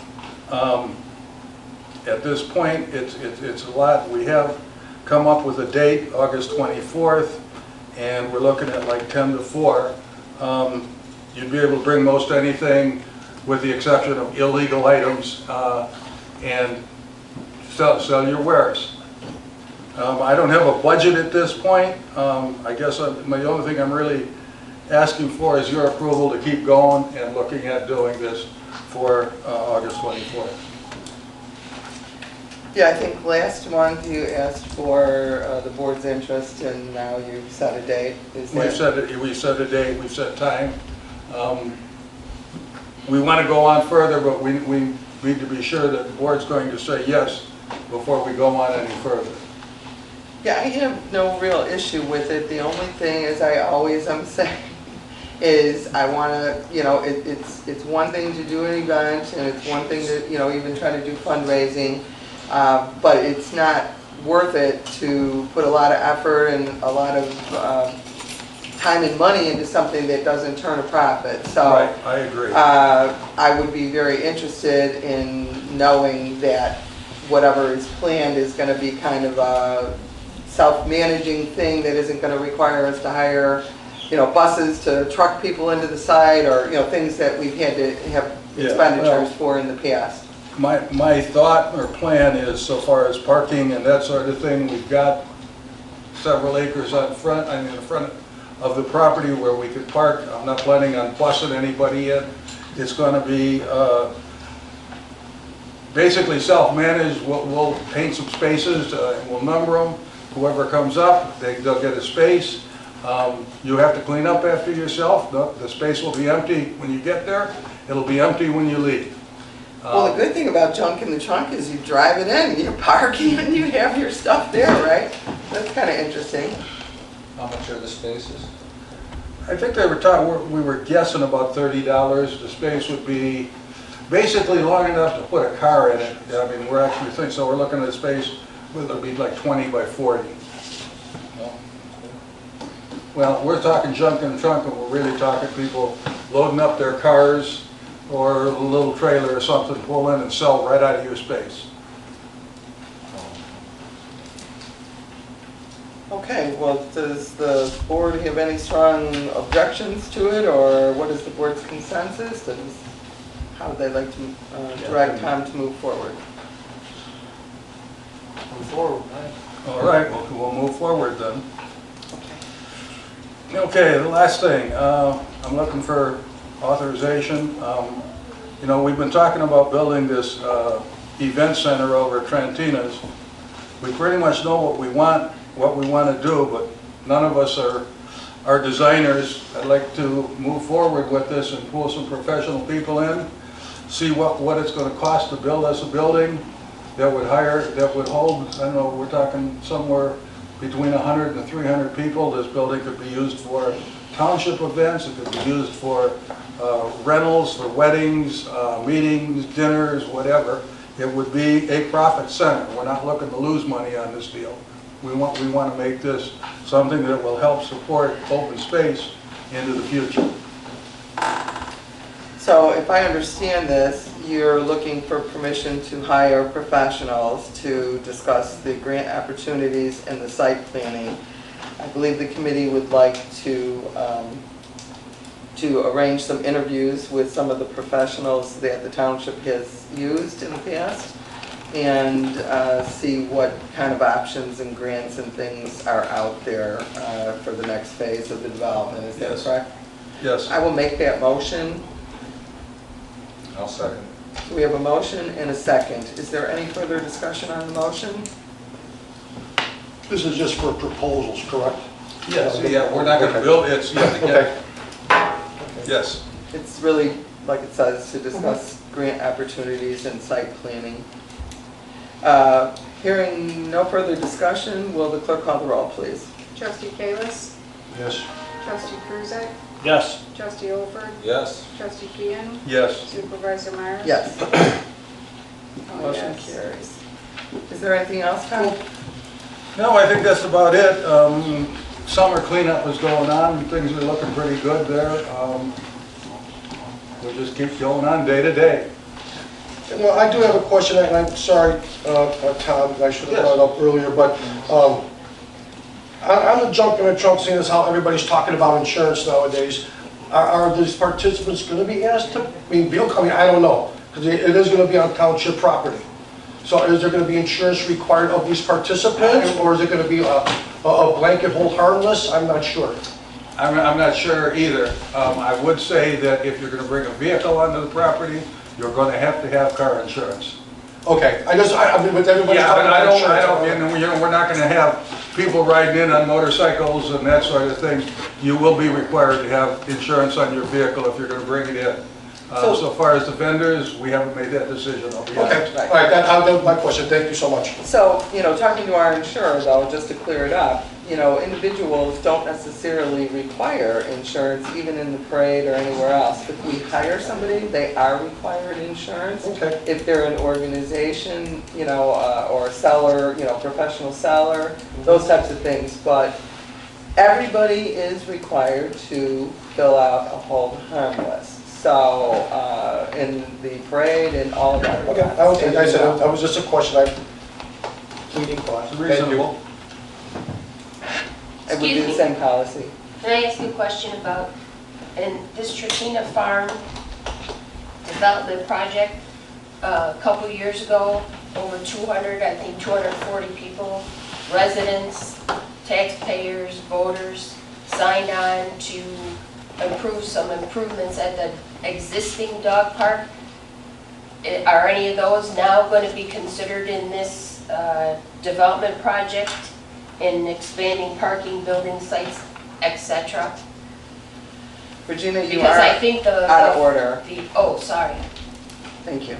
At this point, it's a lot. We have come up with a date, August 24th, and we're looking at like 10 to 4. You'd be able to bring most anything with the exception of illegal items and sell your wares. I don't have a budget at this point. I guess the only thing I'm really asking for is your approval to keep going and looking at doing this for August 24th. Yeah, I think last month you asked for the board's interest, and now you've set a date. We set a date, we've set time. We want to go on further, but we need to be sure that the board's going to say yes before we go on any further. Yeah, I have no real issue with it. The only thing, as I always am saying, is I want to, it's one thing to do an event, and it's one thing to, even try to do fundraising. But it's not worth it to put a lot of effort and a lot of time and money into something that doesn't turn a profit. So right, I agree. I would be very interested in knowing that whatever is planned is going to be kind of a self-managing thing that isn't going to require us to hire, buses to truck people into the site, or things that we've had to have expenditures for in the past. My thought or plan is, so far as parking and that sort of thing, we've got several acres in front of the property where we could park. I'm not planning on busing anybody yet. It's going to be basically self-managed. We'll paint some spaces, and we'll number them. Whoever comes up, they'll get a space. You have to clean up after yourself. The space will be empty when you get there. It'll be empty when you leave. Well, the good thing about junk in the trunk is you drive it in, you park and you have your stuff there, right? That's kind of interesting. How much are the spaces? I think they were talking, we were guessing about $30. The space would be basically long enough to put a car in it. I mean, we're actually thinking, so we're looking at a space where it'll be like 20 by 40. Well, we're talking junk in the trunk, and we're really talking people loading up their cars or a little trailer or something, pull in and sell right out of your space. Okay, well, does the board have any strong objections to it, or what is the board's consensus? How would they like to direct Tom to move forward? Move forward, right? All right, we'll move forward then. Okay, the last thing, I'm looking for authorization. We've been talking about building this event center over at Trantina's. We pretty much know what we want to do, but none of us are designers. I'd like to move forward with this and pull some professional people in, see what it's going to cost to build us a building that would hold, I don't know, we're talking somewhere between 100 and 300 people. This building could be used for township events, it could be used for rentals, for weddings, meetings, dinners, whatever. It would be a profit center. We're not looking to lose money on this deal. We want to make this something that will help support open space into the future. So if I understand this, you're looking for permission to hire professionals to discuss the grant opportunities and the site planning. I believe the committee would like to arrange some interviews with some of the professionals that the township has used in the past and see what kind of options and grants and things are out there for the next phase of the development. Is that correct? Yes. I will make that motion. I'll second. So we have a motion and a second. Is there any further discussion on the motion? This is just for proposals, correct? Yes, yeah, we're not going to build, it's, you have to get, yes. It's really, like it says, to discuss grant opportunities and site planning. Hearing no further discussion, will the clerk call the roll, please? Trustee Kalis? Yes. Trustee Kruzak? Yes. Trustee Olford? Yes. Trustee Kean? Yes. Supervisor Myers? Yes. Oh, Motion yes. carries. Is there anything else, Tom? No, I think that's about it. Summer cleanup is going on, things are looking pretty good there. We'll just keep going on day to day. Well, I do have a question, and I'm sorry, Tom, I should have brought it up earlier, but on the junk in the trunk, seeing as how everybody's talking about insurance nowadays, are these participants going to be asked to, I mean, I don't know, because it is going to be on township property. So is there going to be insurance required of these participants, or is it going to be a blanket hold harmless? I'm not sure. I'm not sure either. I would say that if you're going to bring a vehicle onto the property, you're going to have car insurance. Okay, I mean, with everybody Yeah, talking but about insurance. and we're not going to have people riding in on motorcycles and that sort of thing. You will be required to have insurance on your vehicle if you're going to bring it in. So far as the vendors, we haven't made that decision. I'll be honest. Okay, all right, that was my question. Thank you so much. So, talking to our insurer though, just to clear it up, individuals don't necessarily require insurance even in the parade or anywhere else. If we hire somebody, they are required insurance. Okay. If they're an organization, or a seller, professional seller, those types of things. But everybody is required to fill out a hold harmless. So, in the parade and all of that. Okay, that was just a question. Pleading cost. Reasonable. It would be the same policy. Can I ask you a question about, in this Trakina Farm development project, a couple years ago, over 240 people, residents, taxpayers, voters, signed on to improve some improvements at the existing dog park. Are any of those now going to be considered in this development project in expanding parking, building sites, etc.? Regina, you Because are I think out of order. Oh, sorry. Thank you.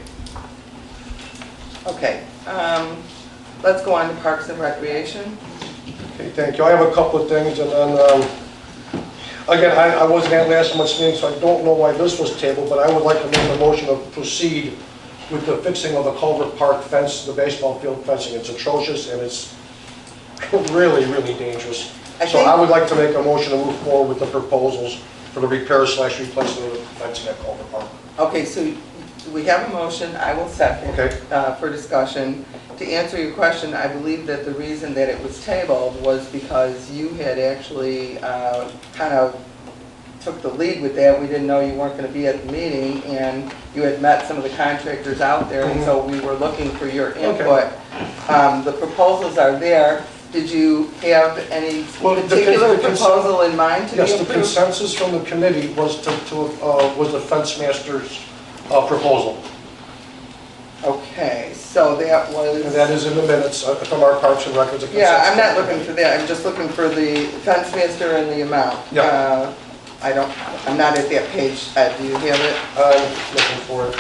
Okay, let's go on to Parks and Recreation. Okay, thank you. I have a couple of things, and then, again, I wasn't at last month's meeting, so I don't know why this was tabled, but I would like to make a motion to proceed with the fixing of the Culver Park fence, the baseball field fencing. It's atrocious, and it's really, really dangerous. So I would like to make a motion to move forward with the proposals for the repair/replacement of the fencing at Culver Park. Okay, so we have a motion, I will second for discussion. To answer your question, I believe that the reason that it was tabled was because you had actually kind of took the lead with that. We didn't know you weren't going to be at the meeting, and you had met some of the contractors out there, and so we were looking for your input. The proposals are there. Did you have any particular proposal in mind to be approved? Yes, the consensus from the committee was was the fence master's proposal. Okay, so that was... And that is in the minutes from our Parks and Records. Yeah, I'm not looking for that. I'm just looking for the fence master and the amount. Yeah. I'm not at that page. Do you have it? I'm looking for it.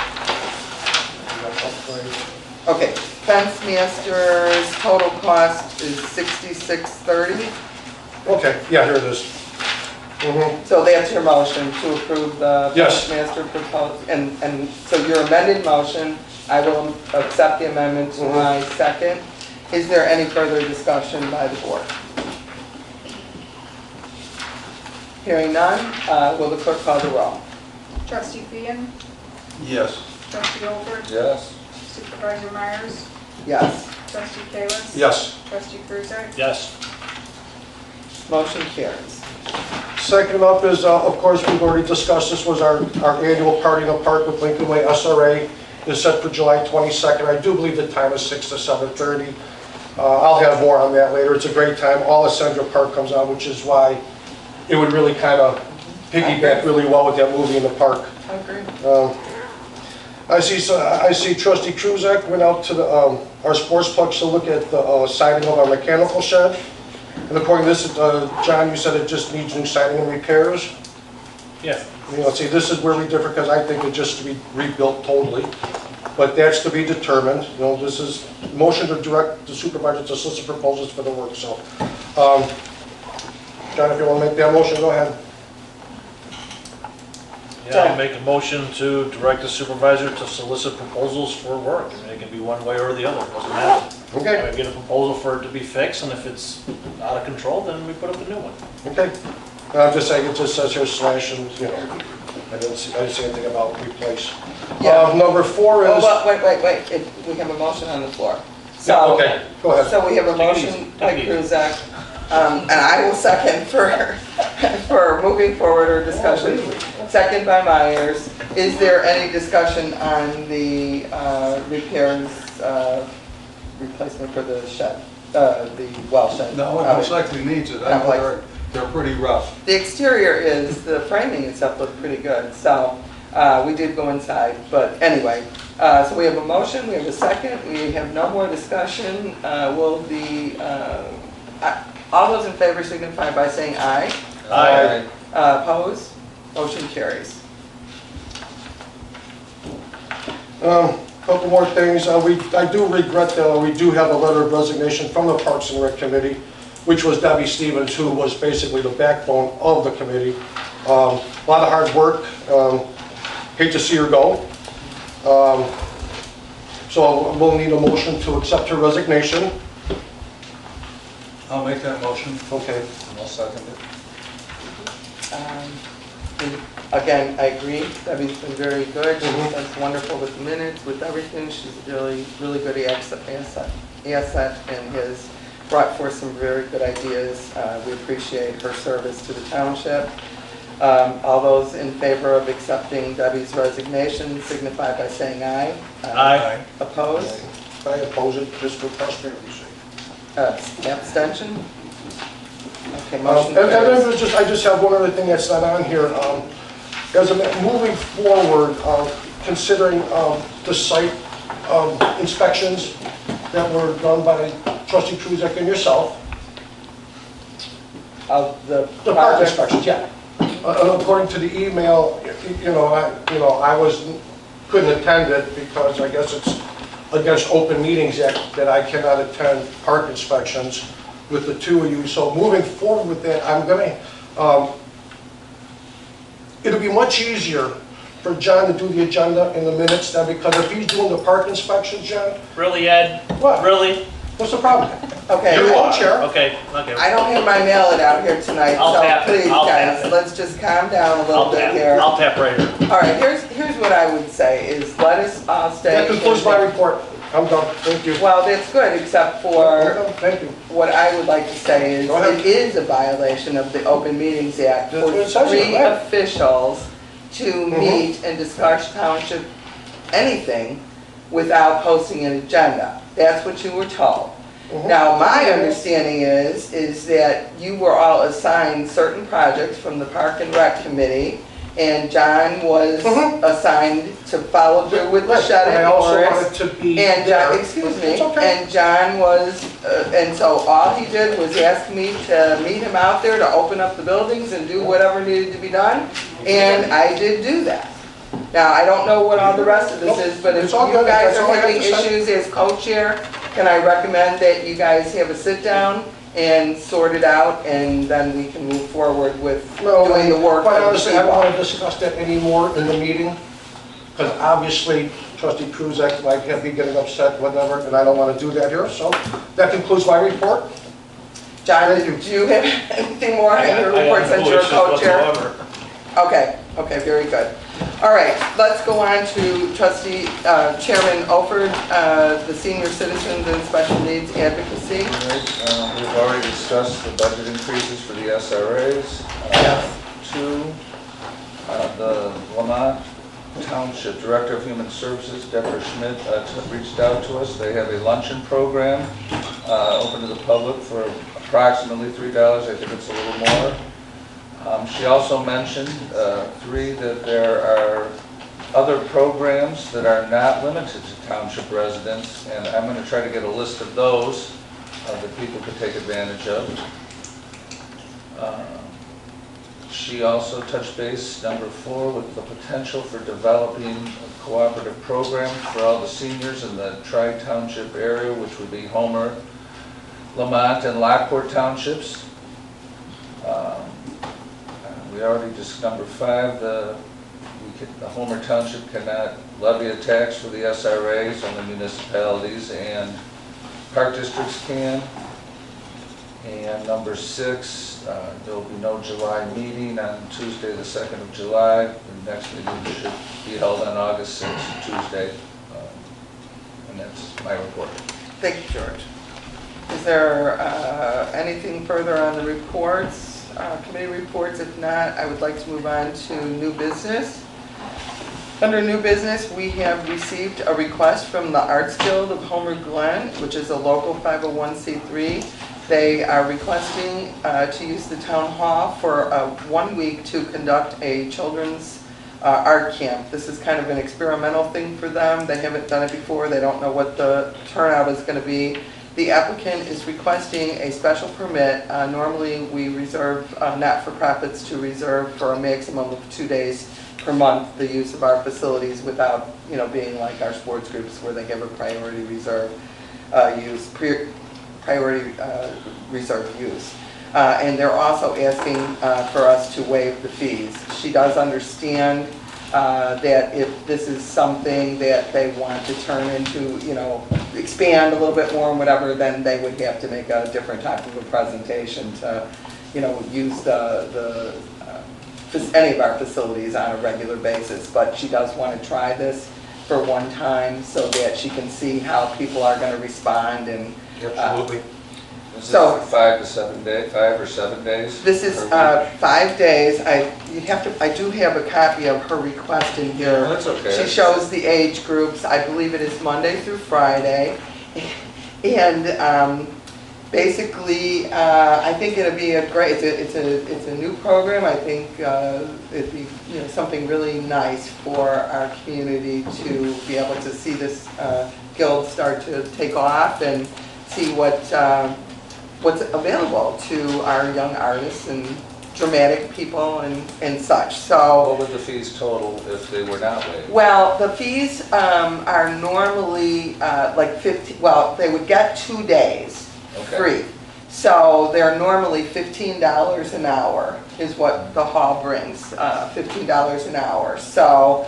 Okay, fence master's total cost is $66.30. Okay, yeah, here it is. So that's your motion to approve the Yes. fence master proposal, and so your amended motion, I will accept the amendment to my second. Is there any further discussion by the board? Hearing none, will the clerk call the roll? Trustee Fian, Yes. Trustee Olford, Yes. Supervisor Myers, Yes. Trustee Kalis. Yes. Trustee Kruzak. Yes. Motion carries. Second up is, of course, we've already discussed, this was our annual party in the park with Lincoln Way SRA. Is set for July 22nd. I do believe the time is 6 to 7:30. I'll have more on that later. It's a great time. All of Central Park comes out, which is why it would really kind of piggyback really well with that movie in the park. I agree. I see Trustee Kruzak went out to our sportsplex to look at the siding of our mechanical shed. And according to this, John, you said it just needs new siding and repairs. Yeah. You know, see, this is where we differ because I think it just to be rebuilt totally. But that's to be determined. You know, this is motion to direct the supervisor to solicit proposals for the work. So, John, if you want to make that motion, go ahead. Yeah, I make a motion to direct the supervisor to solicit proposals for work. I mean, it can be one way or the other, it doesn't matter. Okay. I get a proposal for it to be fixed, and if it's out of control, then we put up a new one. Okay. I'm just saying, it just says here slash and, you know, I didn't see anything about replace. Yeah. Number 4 is... Oh, wait, we have a motion on the floor. So, okay, go ahead. So we have a motion by Kruzak, and I will second for moving forward or discussion. Second by Myers. Is there any discussion on the repairs, replacement for the shed, the well shed? No, it most likely needs it. I know they're pretty rough. The exterior is, the framing and stuff looked pretty good, so we did go inside, but anyway. So we have a motion, we have a second, we have no more discussion. All those in favor signify by saying aye. Aye. Opposed? Motion carries. Couple more things. I do regret that we do have a letter of resignation from the Parks and Rec Committee, which was Debbie Stevens, who was basically the backbone of the committee. A lot of hard work. Hate to see her go. So we'll need a motion to accept her resignation. I'll make that motion. Okay. And I'll second it. Again, I agree. Debbie's been very good. She's wonderful with the minutes, with everything. She's a really good asset and has brought forth some very good ideas. We appreciate her service to the township. All those in favor of accepting Debbie's resignation signify by saying aye. Aye. Opposed? I oppose it just for transparency. Abstention? Okay, And motion then carries. I just have one other thing that's not on here. Moving forward, considering the site inspections that were done by Trustee Kruzak and yourself. Of the The park project? inspections, yeah. According to the email, I couldn't attend it because I guess it's against Open Meetings Act that I cannot attend park inspections with the two of you. So moving forward with that, I'm gonna, it'll be much easier for John to do the agenda in the minutes then, because if he's doing the park inspections, John, Really, Ed? What? Really? what's the problem? Okay. You are chair. Okay. I don't have my mallet out here tonight, I'll so tap it. please, I'll guys, tap it. let's just calm down a little bit here. I'll tap right here. All right, here's what I would say, is let us all stay. That concludes my report. I'm done. Thank you. Well, that's good, except for Thank you. what I would like to say is Go ahead. it is a violation of the Open Meetings Act That's for what it says here, 3 right. officials to meet and discuss township anything without posting an agenda. That's what you were told. Now, my understanding is that you were all assigned certain projects from the Park and Rec Committee, and John was assigned to follow through with the shed And I and also Morris. wanted to be And there. John, excuse me, It's okay. and John was, and so all he did was ask me to meet him out there to open up the buildings and do whatever needed to be done, and I did do that. Now, I don't know what all the rest of this Nope, is, but if it's all you good. guys That's are all I have having to say. issues as co-chair, can I recommend that you guys have a sit-down and sort it out, and then we can move forward with No, doing the work quite of the honestly, I don't people. want to discuss that anymore in the meeting, because obviously trustee Kruzak might be getting upset, whatever, and I don't want to do that here, so that concludes my report. John, do you have anything more on your report since you're a co-chair? Okay, very good. All right, let's go on to trustee Chairman Alford, the senior citizens and special needs advocacy. All right, we've already discussed the budget increases for the SRAs. Two, the Lamont Township Director of Human Services, Deborah Schmidt, reached out to us. They have a luncheon program open to the public for approximately $3. I think it's a little more. She also mentioned, three, that there are other programs that are not limited to township residents, and I'm going to try to get a list of those that people could take advantage of. She also touched base, number 4, with the potential for developing a cooperative program for all the seniors in the Tri-Township area, which would be Homer, Lamont, and Lockport Townships. We already just, number 5, the Homer Township cannot levy a tax for the SRAs, only municipalities and park districts can. And number 6, there will be no July meeting on Tuesday, the 2nd of July. The next meeting should be held on August 6th, Tuesday. And that's my report. Thank you, George. Is there anything further on the reports, committee reports? If not, I would like to move on to new business. Under new business, we have received a request from the Arts Guild of Homer Glen, which is a local 501c3. They are requesting to use the town hall for 1 week to conduct a children's art camp. This is kind of an experimental thing for them. They haven't done it before. They don't know what the turnout is going to be. The applicant is requesting a special permit. Normally, we reserve not-for-profits to reserve for a maximum of 2 days per month the use of our facilities without, being like our sports groups where they have a priority reserve reserve use. And they're also asking for us to waive the fees. She does understand that if this is something that they want to turn into, expand a little bit more and whatever, then they would have to make a different type of a presentation to, use any of our facilities on a regular basis. But she does want to try this for one time so that she can see how people are going to respond. And Absolutely. This so is 5 to 7 days, 5 or 7 days? this is 5 days. I do have a copy of her request in here. No, that's okay. She shows the age groups. I believe it is Monday through Friday. And basically, I think it'll be a great, it's a new program. I think it'd be something really nice for our community to be able to see this guild start to take off and see what's available to our young artists and dramatic people and such. So, what would the fees total if they were not waived? well, the fees are normally like 50. Well, they would get 2 days free. So they're normally $15 an hour is what the hall brings. $15 an hour. So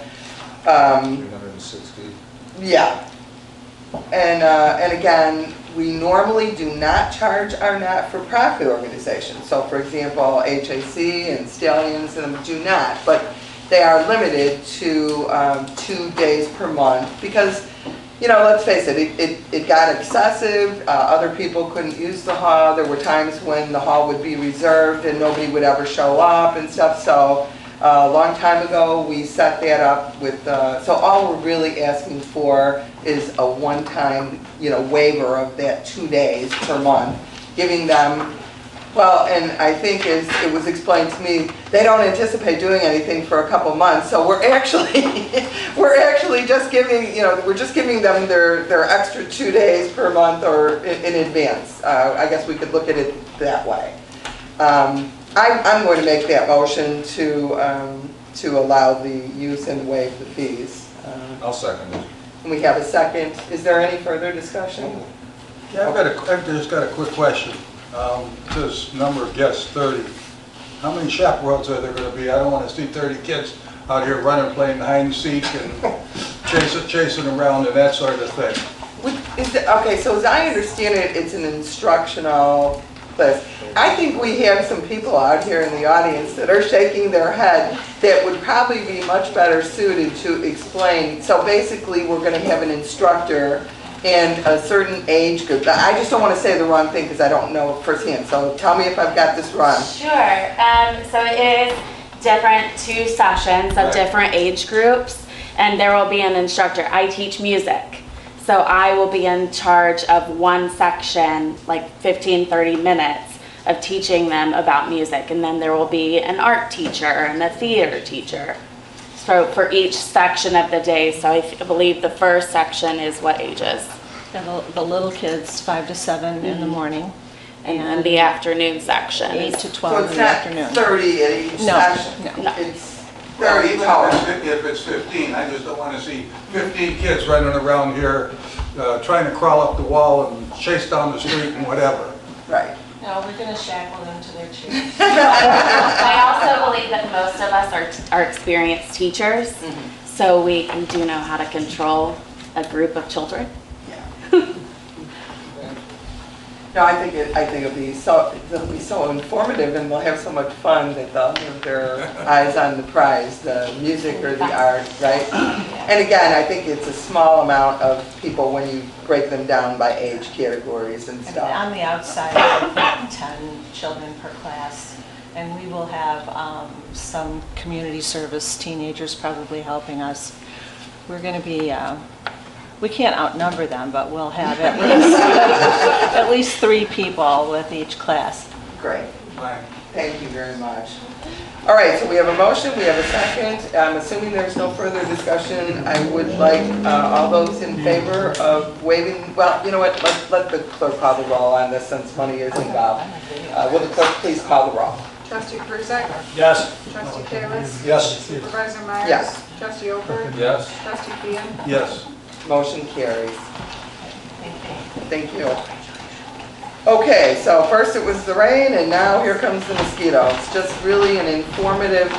360. yeah. And again, we normally do not charge our not-for-profit organizations. So for example, HAC and Stallions and them do not, but they are limited to 2 days per month because, let's face it, it got excessive. Other people couldn't use the hall. There were times when the hall would be reserved and nobody would ever show up and stuff. So a long time ago, we set that up with, so all we're really asking for is a one-time, waiver of that 2 days per month, giving them, well, and I think as it was explained to me, they don't anticipate doing anything for a couple months, so we're actually just giving, we're just giving them their extra 2 days per month or in advance. I guess we could look at it that way. I'm going to make that motion to allow the use and waive the fees. I'll second it. And we have a second. Is there any further discussion? Yeah, I've just got a quick question. This number of guests, 30. How many chaperones are there going to be? I don't want to see 30 kids out here running, playing hide and seek and chasing around and that sort of thing. Okay, so as I understand it, it's an instructional place. I think we have some people out here in the audience that are shaking their head that would probably be much better suited to explain. So basically, we're going to have an instructor and a certain age group. I just don't want to say the wrong thing because I don't know firsthand. So tell me if I've got this wrong. Sure. So it is different 2 sessions of different age groups, and there will be an instructor. I teach music, so I will be in charge of one section, like 15, 30 minutes of teaching them about music, and then there will be an art teacher and a theater teacher. So for each section of the day, so I believe the first section is what ages? The little kids, 5 to 7 in the morning. And then the afternoon section 8 is to 12 in the afternoon. So it's not 30 at each session? No. It's 30 total. If it's 15, I just don't want to see 15 kids running around here trying to crawl up the wall and chase down the street and whatever. Right. No, we're going to shackle them to their chairs. I also believe that most of us are experienced teachers, so we do know how to control a group of children. No, I think it'll be so informative, and they'll have so much fun that they'll have their eyes on the prize, the music or the art, right? And again, I think it's a small amount of people when you break them down by age categories and stuff. On the outside, I think 10 children per class, and we will have some community service teenagers probably helping us. We're going to be. We can't outnumber them, but we'll have at least 3 people with each class. Great. Thank you very much. All right, so we have a motion, we have a second. I'm assuming there's no further discussion. I would like all those in favor of waiving, well, you know what, let the clerk call the roll on this since money is involved. Will the clerk please call the roll? Trustee Kruzak? Yes. Trustee Kalis? Yes. Supervisor Myers? Yes. Trustee Oker? Yes. Trustee Fian? Yes. Motion carries. Thank you. Okay, so first it was the rain and now here comes the mosquito. It's just really an informative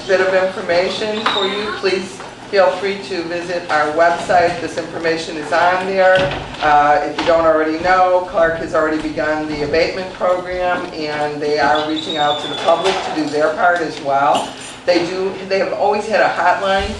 bit of information for you. Please feel free to visit our website. This information is on there. If you don't already know, Clark has already begun the abatement program and they are reaching out to the public to do their part as well. They have always had a hotline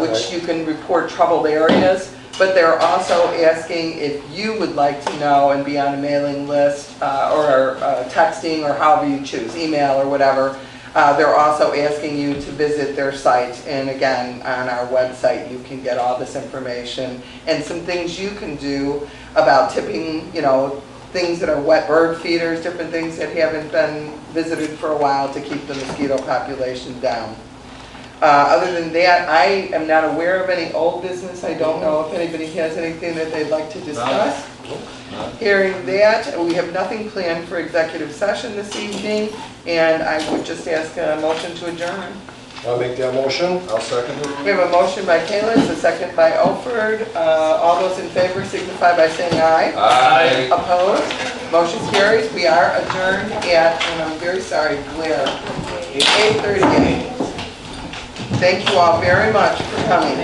which you can report troubled areas, but they're also asking if you would like to know and be on a mailing list or texting or however you choose, email or whatever. They're also asking you to visit their site, and again, on our website you can get all this information and some things you can do about tipping, you know, things that are wet bird feeders, different things that haven't been visited for a while to keep the mosquito population down. Other than that, I am not aware of any old business. I don't know if anybody has anything that they'd like to discuss. Hearing that, we have nothing planned for executive session this evening, and I would just ask a motion to adjourn. I'll make that motion. I'll second it. We have a motion by Kalis, a second by Oford. All those in favor signify by saying aye. Aye. Opposed? Motion carries. We are adjourned at, and I'm very sorry, glare, 8:38. Thank you all very much for coming.